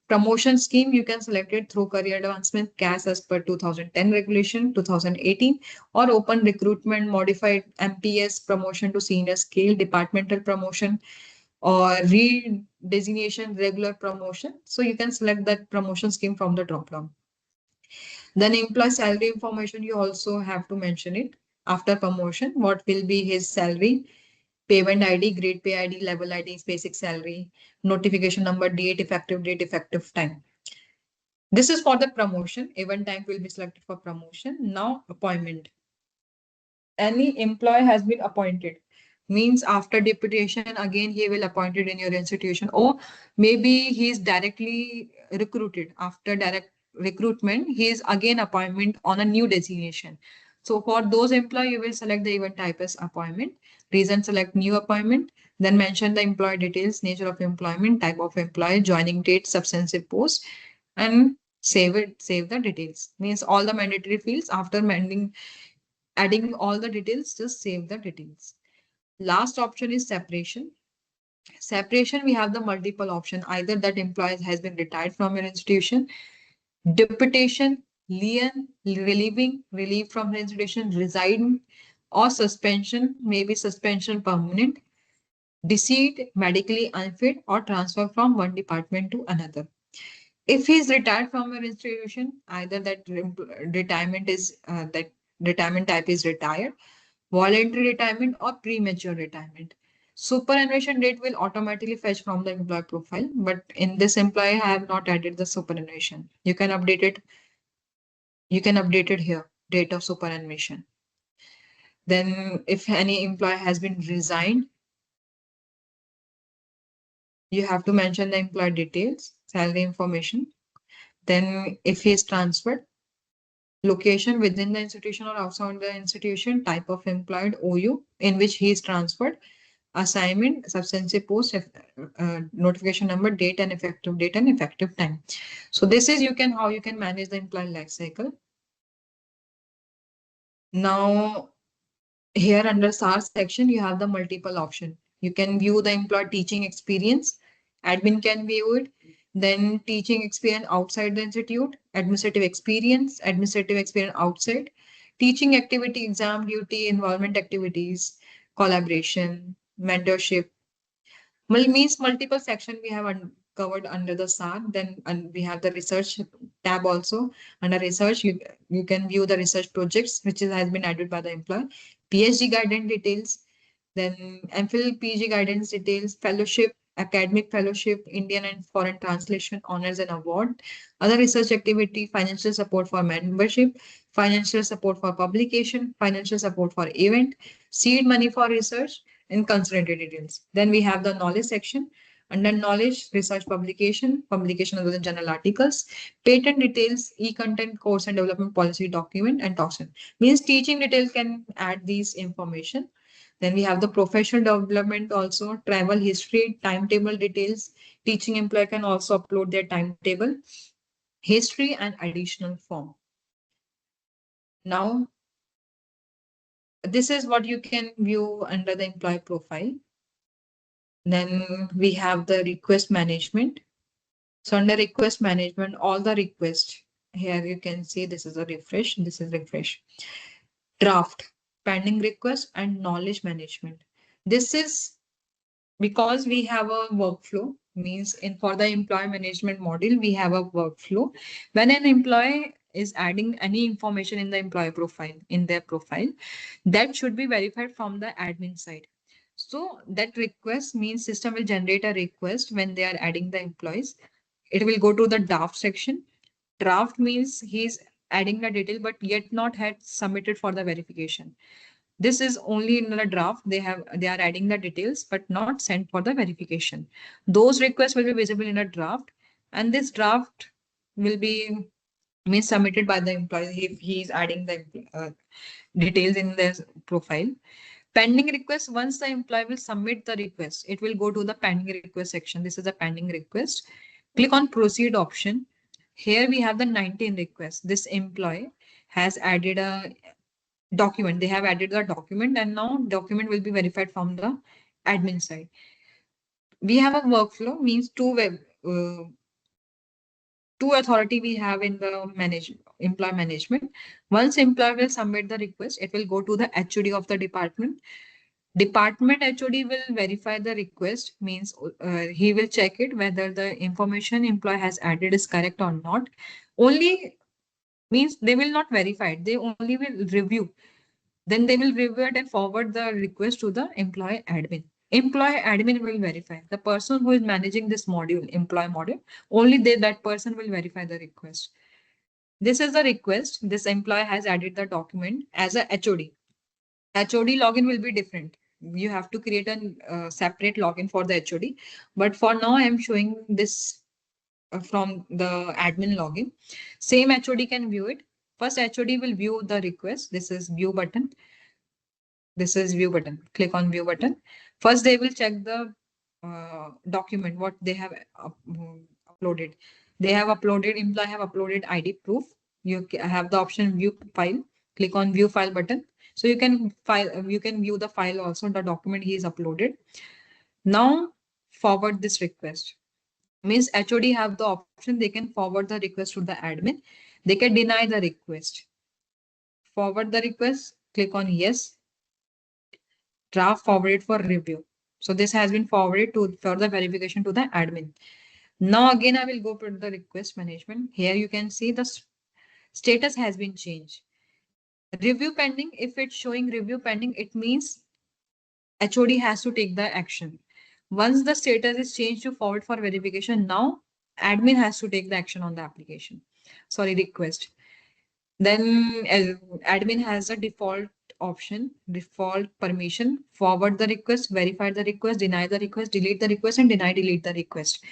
Promotion scheme, you can select it through career advancement, CAS as per 2010 regulation, 2018, or open recruitment, modified MPS, promotion to senior scale, departmental promotion, or redesignation, regular promotion. So you can select that promotion scheme from the drop down. Then employee salary information, you also have to mention it after promotion. What will be his salary, payment ID, grade pay ID, level ID, basic salary, notification number, date, effective time. This is for the promotion. Event type will be selected for promotion. Now appointment. Any employee has been appointed. Means after deputation, again he will appointed in your institution, or maybe he is directly recruited. After direct recruitment, he is again appointment on a new designation. So for those employee, you will select the event type as appointment. Reason, select new appointment. Then mention the employee details, nature of employment, type of employee, joining date, substantive post, and save it. Save the details. Means all the mandatory fields after adding all the details, just save the details. Last option is separation. Separation, we have the multiple option. Either that employee has been retired from your institution, deputation, lien, relieving, relief from the institution, resign, or suspension, maybe suspension permanent, deceit, medically unfit, or transfer from one department to another. If he is retired from your institution, either that retirement is that retirement type is retired, voluntary retirement, or premature retirement. Superannuation date will automatically fetch from the employee profile, but in this employee, I have not added the superannuation. You can update it. You can update it here, date of superannuation. Then if any employee has been resigned, you have to mention the employee details, salary information. Then if he is transferred, location within the institution or outside the institution, type of employed OU in which he is transferred, assignment, substantive post, notification number, date and effective time. So this is how you can manage the employee life cycle. Now here under SAR section, you have the multiple option. You can view the employee teaching experience. Admin can view it. Then teaching experience outside the institute, administrative experience outside, teaching activity, exam duty, involvement activities, collaboration, mentorship. Means multiple section we have covered under the SAR. Then we have the research tab also. Under research, you can view the research projects which has been added by the employer. PhD guidance details, then MPhil PG guidance details, fellowship, academic fellowship, Indian and foreign translation, honors and award, other research activity, financial support for membership, financial support for publication, financial support for event, seed money for research, and consultancy details. Then we have the knowledge section. Under knowledge, research publication other than journal articles, patent details, e-content, course and development policy document, and toxin. Means teaching details can add these information. Then we have the professional development also, travel history, timetable details. Teaching employee can also upload their timetable, history, and additional form. Now, this is what you can view under the employee profile. Then we have the request management. So under request management, all the requests here you can see this is a refresh. This is refresh. Draft, pending request, and knowledge management. This is because we have a workflow. Means for the employee management module, we have a workflow. When an employee is adding any information in the employee profile, in their profile, that should be verified from the admin side. So that request means system will generate a request when they are adding the employees. It will go to the draft section. Draft means he's adding the detail, but yet not had submitted for the verification. This is only in the draft. They are adding the details, but not sent for the verification. Those requests will be visible in a draft, and this draft will be submitted by the employee if he is adding the details in their profile. Pending request, once the employee will submit the request, it will go to the pending request section. This is a pending request. Click on proceed option. Here we have the 19 requests. This employee has added a document. They have added the document, and now document will be verified from the admin side. We have a workflow, means two authority we have in the employee management. Once employee will submit the request, it will go to the HOD of the department. Department HOD will verify the request, means he will check it whether the information employee has added is correct or not. Only means they will not verify it, they only will review. Then they will review it and forward the request to the employee admin. Employee admin will verify. The person who is managing this module, employee module, only that person will verify the request. This is the request. This employee has added the document as a HOD. HOD login will be different. You have to create a separate login for the HOD. But for now, I am showing this from the admin login. Same HOD can view it. First, HOD will view the request. This is view button. This is view button. Click on view button. First, they will check the document, what they have uploaded. They have uploaded, employee have uploaded ID proof. You have the option view file. Click on view file button. So you can view the file also, the document he is uploaded. Now forward this request. Means HOD have the option, they can forward the request to the admin. They can deny the request. Forward the request, click on yes. Draft forwarded for review. So this has been forwarded to further verification to the admin. Now again, I will go to the request management. Here you can see the status has been changed. Review pending. If it's showing review pending, it means HOD has to take the action. Once the status is changed to forward for verification, now admin has to take the action on the application. Sorry, request. Then admin has a default option, default permission, forward the request, verify the request, deny the request, delete the request, and delete the request.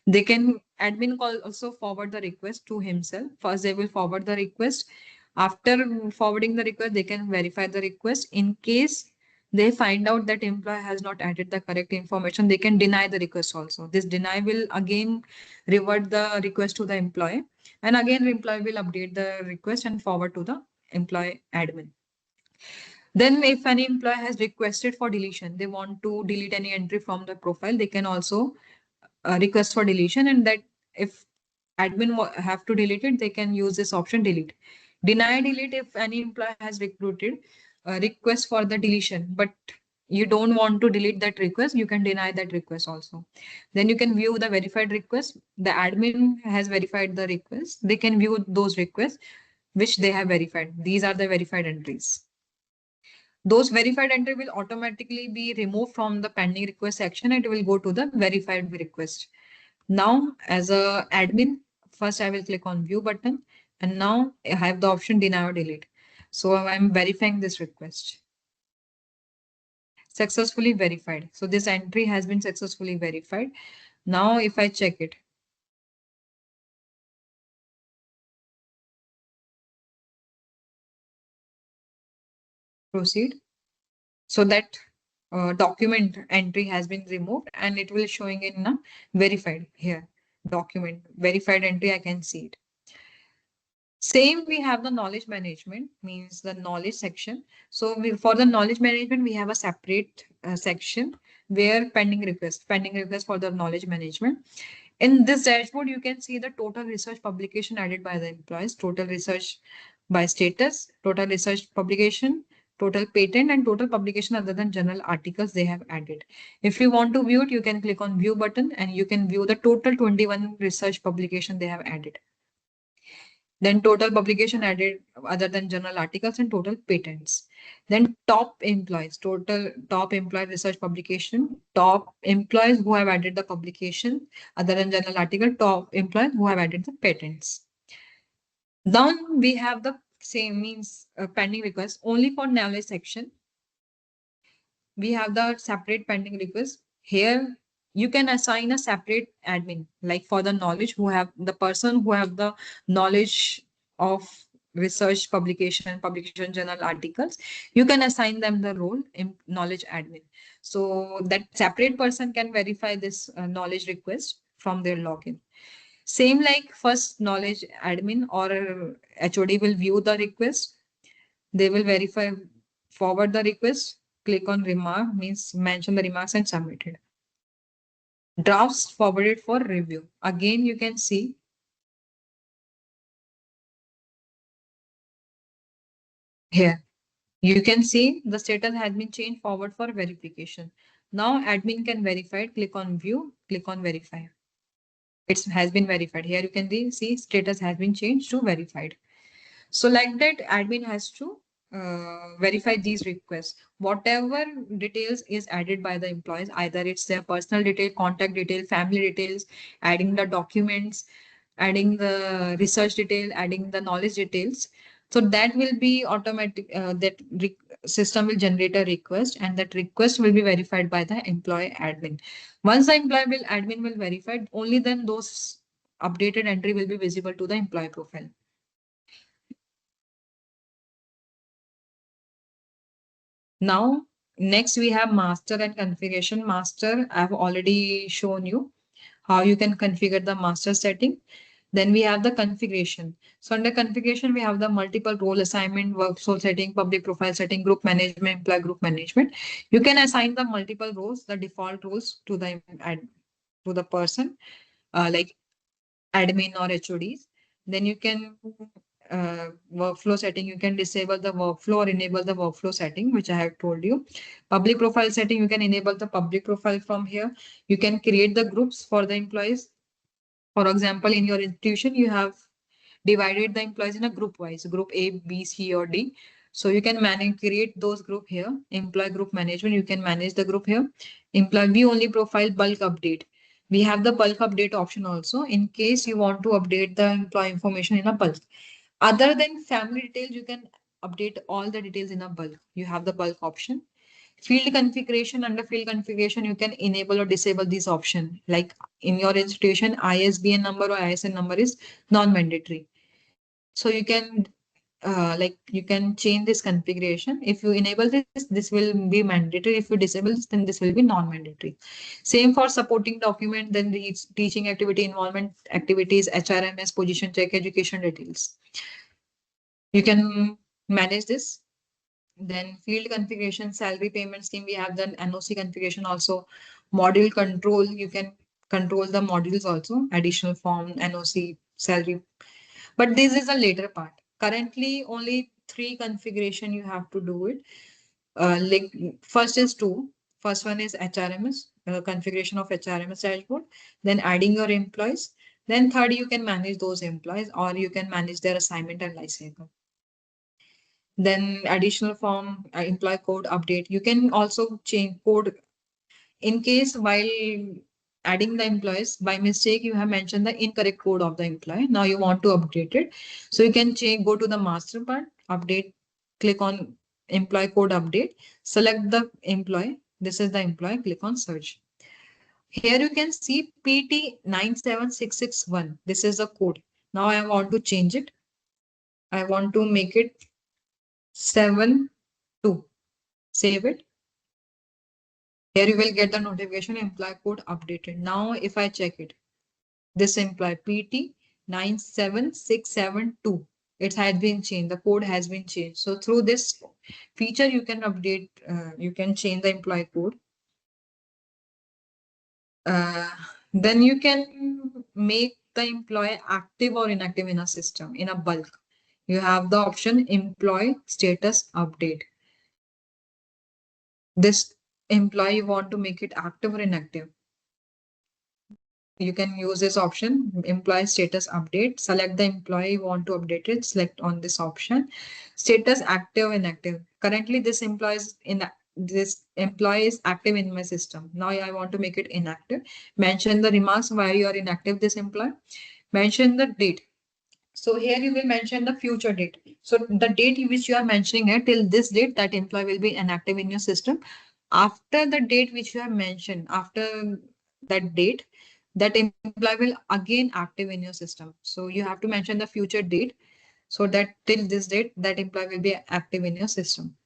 They can, admin call also forward the request to himself. First, they will forward the request. After forwarding the request, they can verify the request. In case they find out that employee has not added the correct information, they can deny the request also. This deny will again revert the request to the employee. And again, the employee will update the request and forward to the employee admin. Then if any employee has requested for deletion, they want to delete any entry from the profile, they can also request for deletion, and that if admin have to delete it, they can use this option delete. Deny delete, if any employee has recruited a request for the deletion, but you don't want to delete that request, you can deny that request also. Then you can view the verified request. The admin has verified the request. They can view those requests which they have verified. These are the verified entries. Those verified entry will automatically be removed from the pending request section and it will go to the verified request. Now, as a admin, first I will click on view button, and now I have the option deny or delete. So I'm verifying this request. Successfully verified. So this entry has been successfully verified. Now, if I check it, proceed. So that document entry has been removed and it will showing in a verified here. Document verified entry, I can see it. Same, we have the knowledge management, means the knowledge section. So for the knowledge management, we have a separate section where pending request for the knowledge management. In this dashboard, you can see the total research publication added by the employees, total research by status, total research publication, total patent, and total publication other than journal articles they have added. If you want to view it, you can click on view button and you can view the total 21 research publication they have added. Then total publication added other than journal articles and total patents. Then top employees, total top employee research publication, top employees who have added the publication other than journal article, top employees who have added the patents. Then we have the same, means pending request only for knowledge section. we have the separate pending request. Here you can assign a separate admin, like for the knowledge who have the person who have the knowledge of research publication journal articles. You can assign them the role in knowledge admin. So that separate person can verify this knowledge request from their login. Same like first knowledge admin or HOD will view the request. They will verify, forward the request, click on remark, means mention the remarks and submit it. Drafts forwarded for review. Again, you can see here. You can see the status has been changed forward for verification. Now admin can verify it. Click on view, click on verify. It has been verified. Here you can see status has been changed to verified. So like that, admin has to verify these requests. Whatever details is added by the employees, either it's their personal detail, contact detail, family details, adding the documents, adding the research detail, adding the knowledge details. So that will be automatic, system will generate a request and that request will be verified by the employee admin. Once the admin will verify, only then those updated entry will be visible to the employee profile. Now, next we have master and configuration. Master, I've already shown you how you can configure the master setting. Then we have the configuration. So under configuration, we have the multiple role assignment, workflow setting, public profile setting, group management, employee group management. You can assign the multiple roles, the default roles to the person, like admin or HODs. Then you can workflow setting, you can disable the workflow or enable the workflow setting, which I have told you. Public profile setting, you can enable the public profile from here. You can create the groups for the employees. For example, in your institution, you have divided the employees in a group wise, group A, B, C, or D. So you can create those group here. Employee group management, you can manage the group here. Employee view only profile bulk update. We have the bulk update option also in case you want to update the employee information in a bulk. Other than family details, you can update all the details in a bulk. You have the bulk option. Field configuration, under field configuration, you can enable or disable this option. Like in your institution, ISBN number or ISN number is non-mandatory. So you can you can change this configuration. If you enable this will be mandatory. If you disable this, then this will be non-mandatory. Same for supporting document, then the teaching activity, involvement activities, HRMS, position check, education details. You can manage this. Then field configuration, salary payment scheme, we have the NOC configuration also. Module control, you can control the modules also, additional form, NOC, salary. But this is a later part. Currently, only 3 configuration you have to do it. Like first is 2. First one is HRMS, configuration of HRMS dashboard. Then adding your employees. Then third, you can manage those employees or you can manage their assignment and life cycle. Then additional form, employee code update. You can also change code in case while adding the employees, by mistake, you have mentioned the incorrect code of the employee. Now you want to update it. So you can change, go to the master part, update, click on employee code update, select the employee. This is the employee, click on search. Here you can see PT97661. This is the code. Now I want to change it. I want to make it 72. Save it. Here you will get the notification employee code updated. Now if I check it, this employee PT97672, it has been changed. The code has been changed. So through this feature, you can update, you can change the employee code. Then you can make the employee active or inactive in a system in a bulk. You have the option employee status update. This employee, you want to make it active or inactive. You can use this option, employee status update. Select the employee you want to update it. Select on this option. Status active, inactive. Currently, this employee is active in my system. Now I want to make it inactive. Mention the remarks why you are inactive this employee. Mention the date. So here you will mention the future date. So the date which you are mentioning here, till this date, that employee will be inactive in your system. After the date which you have mentioned, after that date, that employee will again active in your system. So you have to mention the future date so that till this date, that employee will be active in your system.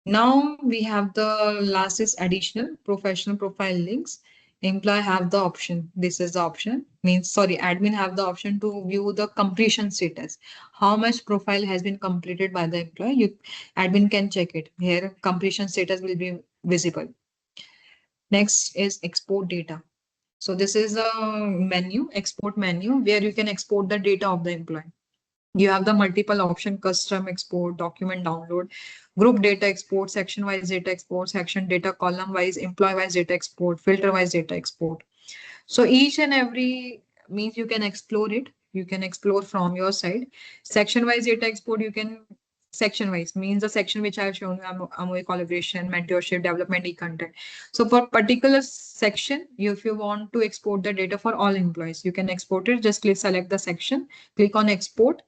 Now we have the last is additional professional profile links. Employee have the option. This is the option. Means sorry, admin have the option to view the completion status. How much profile has been completed by the employee? Admin can check it. Here completion status will be visible. Next is export data. So this is a menu, export menu, where you can export the data of the employee. You have the multiple option: custom export, document download, group data export, section wise data export, section data column wise, employee wise data export, filter wise data export. So each and every means you can explore it. You can explore from your side. Section wise data export, you can section wise means the section which I have shown you, Amway collaboration, mentorship, development, e-content. So for particular section, if you want to export the data for all employees, you can export it. Just click select the section, click on export,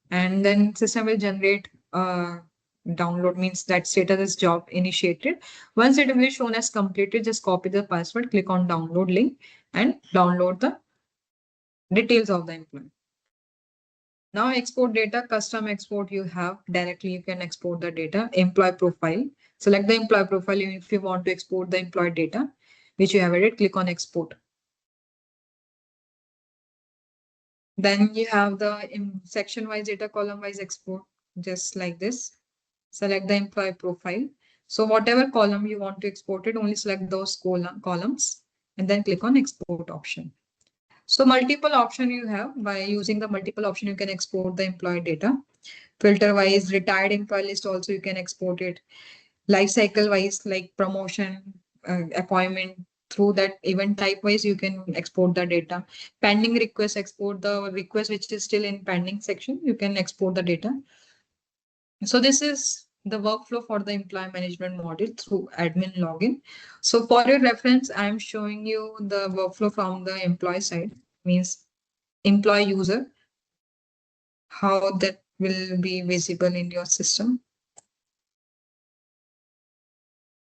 and then system will generate download means that status is job initiated. Once it will be shown as completed, just copy the password, click on download link, and download the details of the employee. Now export data, custom export you have directly, you can export the data, employee profile. Select the employee profile if you want to export the employee data, which you have added, click on export. Then you have the section wise data, column wise export, just like this. Select the employee profile. So whatever column you want to export it, only select those columns and then click on export option. So multiple option you have. By using the multiple option, you can export the employee data. Filter wise, retired employee list also you can export it. Life cycle wise, like promotion, appointment, through that event type wise, you can export the data. Pending request, export the request which is still in pending section, you can export the data. So this is the workflow for the employee management module through admin login. So for your reference, I'm showing you the workflow from the employee side, means employee user, how that will be visible in your system.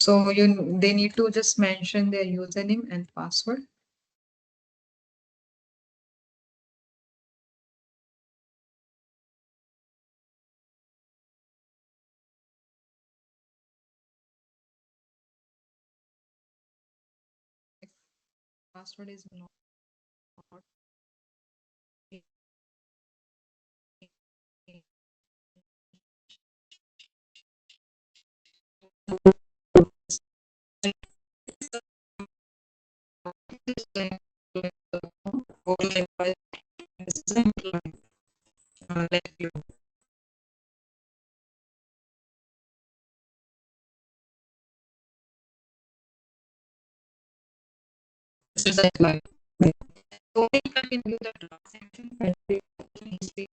So they need to just mention their username and password. Password is not this is employee. So we can view the transaction and the history.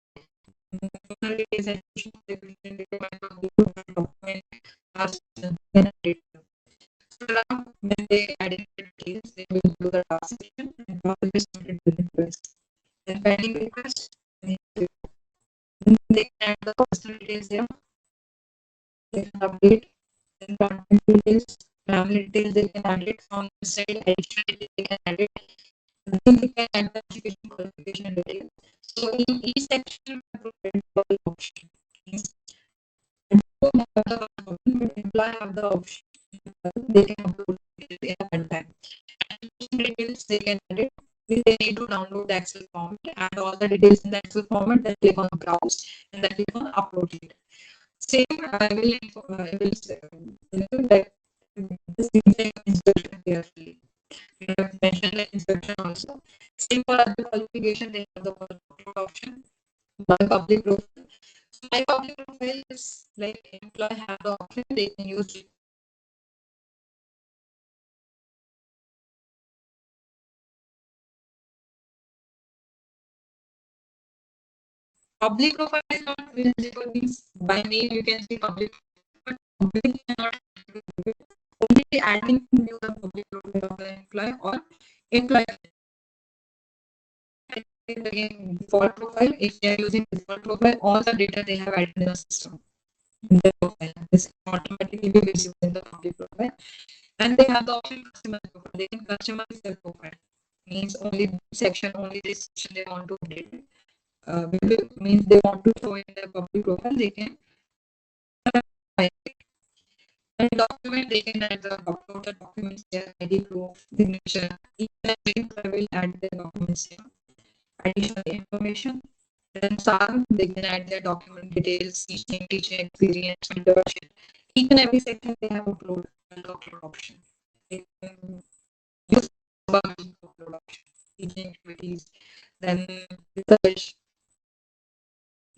When they added the details, they will do the transaction and now will be submitted to the request. Then pending request, they can add the personal details here. They can update, then contact details, family details, they can add it from the side, additional details, they can add it. Then they can add the education qualification details. So in each section, we provide option. Employee have the option. They can upload it in one time. And details they can edit. They need to download the Excel format, add all the details in the Excel format, then click on browse and then click on upload it. Same, I will say that this detail instruction carefully. We have mentioned the instruction also. Same for other qualification, they have the option. My public profile. My public profile is like employee have the option, they can use it. Public profile is not visible, means by name you can see public, but public cannot only admin can view the public profile of the employee or employee. Again, default profile, if they are using default profile, all the data they have added in the system. in their profile. This automatically be visible in the public profile. And they have the option customize profile. They can customize their profile. Means only this section, only this section they want to update. Means they want to show in their public profile, they can customize it. And document, they can add the upload the documents there, ID proof, signature. Each and every will add the documents here. Additional information. Then SAR, they can add their document details, teaching experience, mentorship. Each and every section they have upload option. They can use the upload option, teaching activities, then research,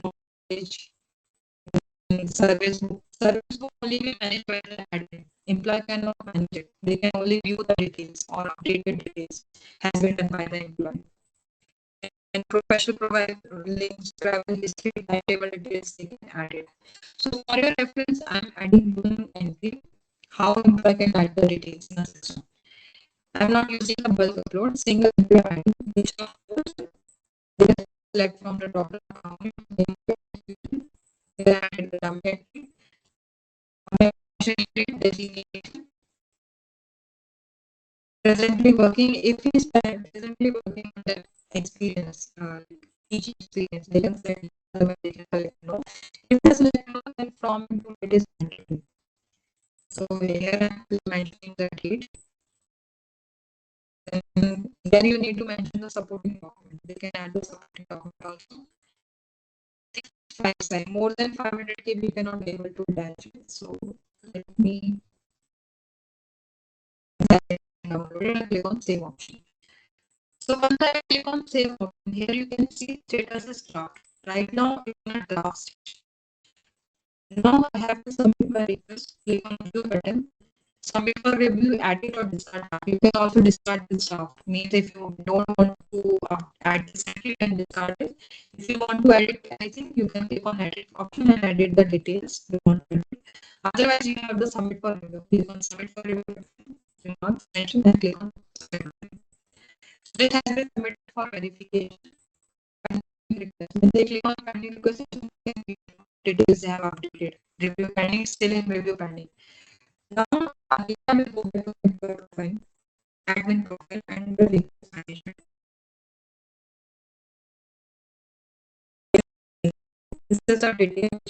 knowledge, service book only be managed by the admin. Employee cannot manage it. They can only view the details or updated details has been done by the employee. And professional provide links, travel history, timetable details they can add it. So for your reference, I'm adding one entry how employee can add the details in the system. I'm not using a bulk upload, single entry I'm adding which of course they can select from the drop down account, they can add the dump entry, designation, presently working, if he is presently working on the experience, teaching experience, they can select they can select no. If they select no, then from into it is mandatory. So here I'm mentioning the date. Then you need to mention the supporting document. They can add the supporting document also. More than 500 KB we cannot be able to attach it. So let me download it and click on save option. So once I click on save option, here you can see status is draft. Right now it's in a draft stage. Now I have to submit my request. Click on review button. Submit for review, add it or discard draft. You can also discard this draft. Means if you don't want to add this entry, you can discard it. If you want to edit anything, you can click on edit option and edit the details you want to edit. Otherwise, you have the submit for review. Click on submit for review. Do not mention and click on submit. So it has been submitted for verification. Request. When they click on pending request, details they have updated. Review pending, still in review pending. Now, again, I will go back to employee profile, admin profile, and the request management. This is a detailed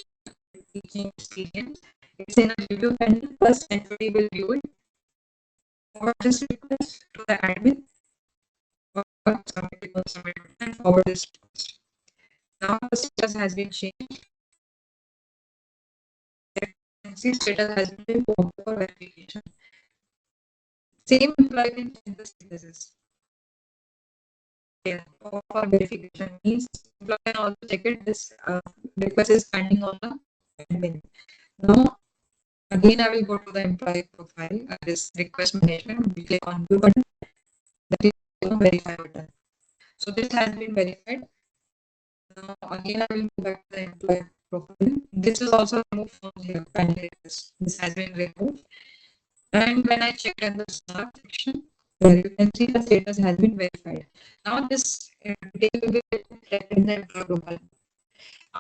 teaching experience. It's in a review pending. First, entity will view it. Forward this request to the admin. Submit and forward this request. Now, the status has been changed. Status has been forwarded for verification. Same employee can change the statuses. Yeah, for verification means employee can also check it. This request is pending on the admin. Now, again, I will go to the employee profile. This request management. We click on view button. That is the verify button. So this has been verified. Now, again, I will go back to the employee profile. This is also removed from here. Pending request. This has been removed. And when I check in the start section, where you can see the status has been verified. Now this detail will be reflected in the employee profile.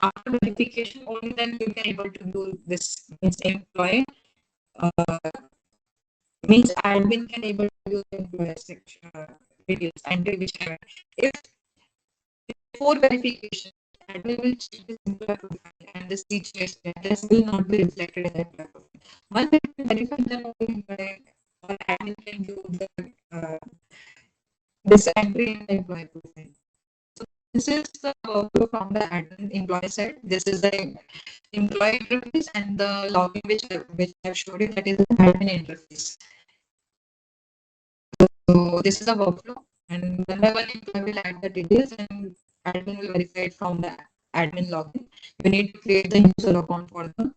After verification, only then you can able to do this. Means employee means admin can able to use the employee section details and whichever. If before verification, admin will check this employee profile and this teacher status will not be reflected in the employee profile. Once it is verified, then only employee or admin can do the this entry in the employee profile. So this is the workflow from the admin employee side. This is the employee interface and the login which I have showed you, that is the admin interface. So this is the workflow, and one by one employee will add the details and admin will verify it from the admin login. You need to create the user account for the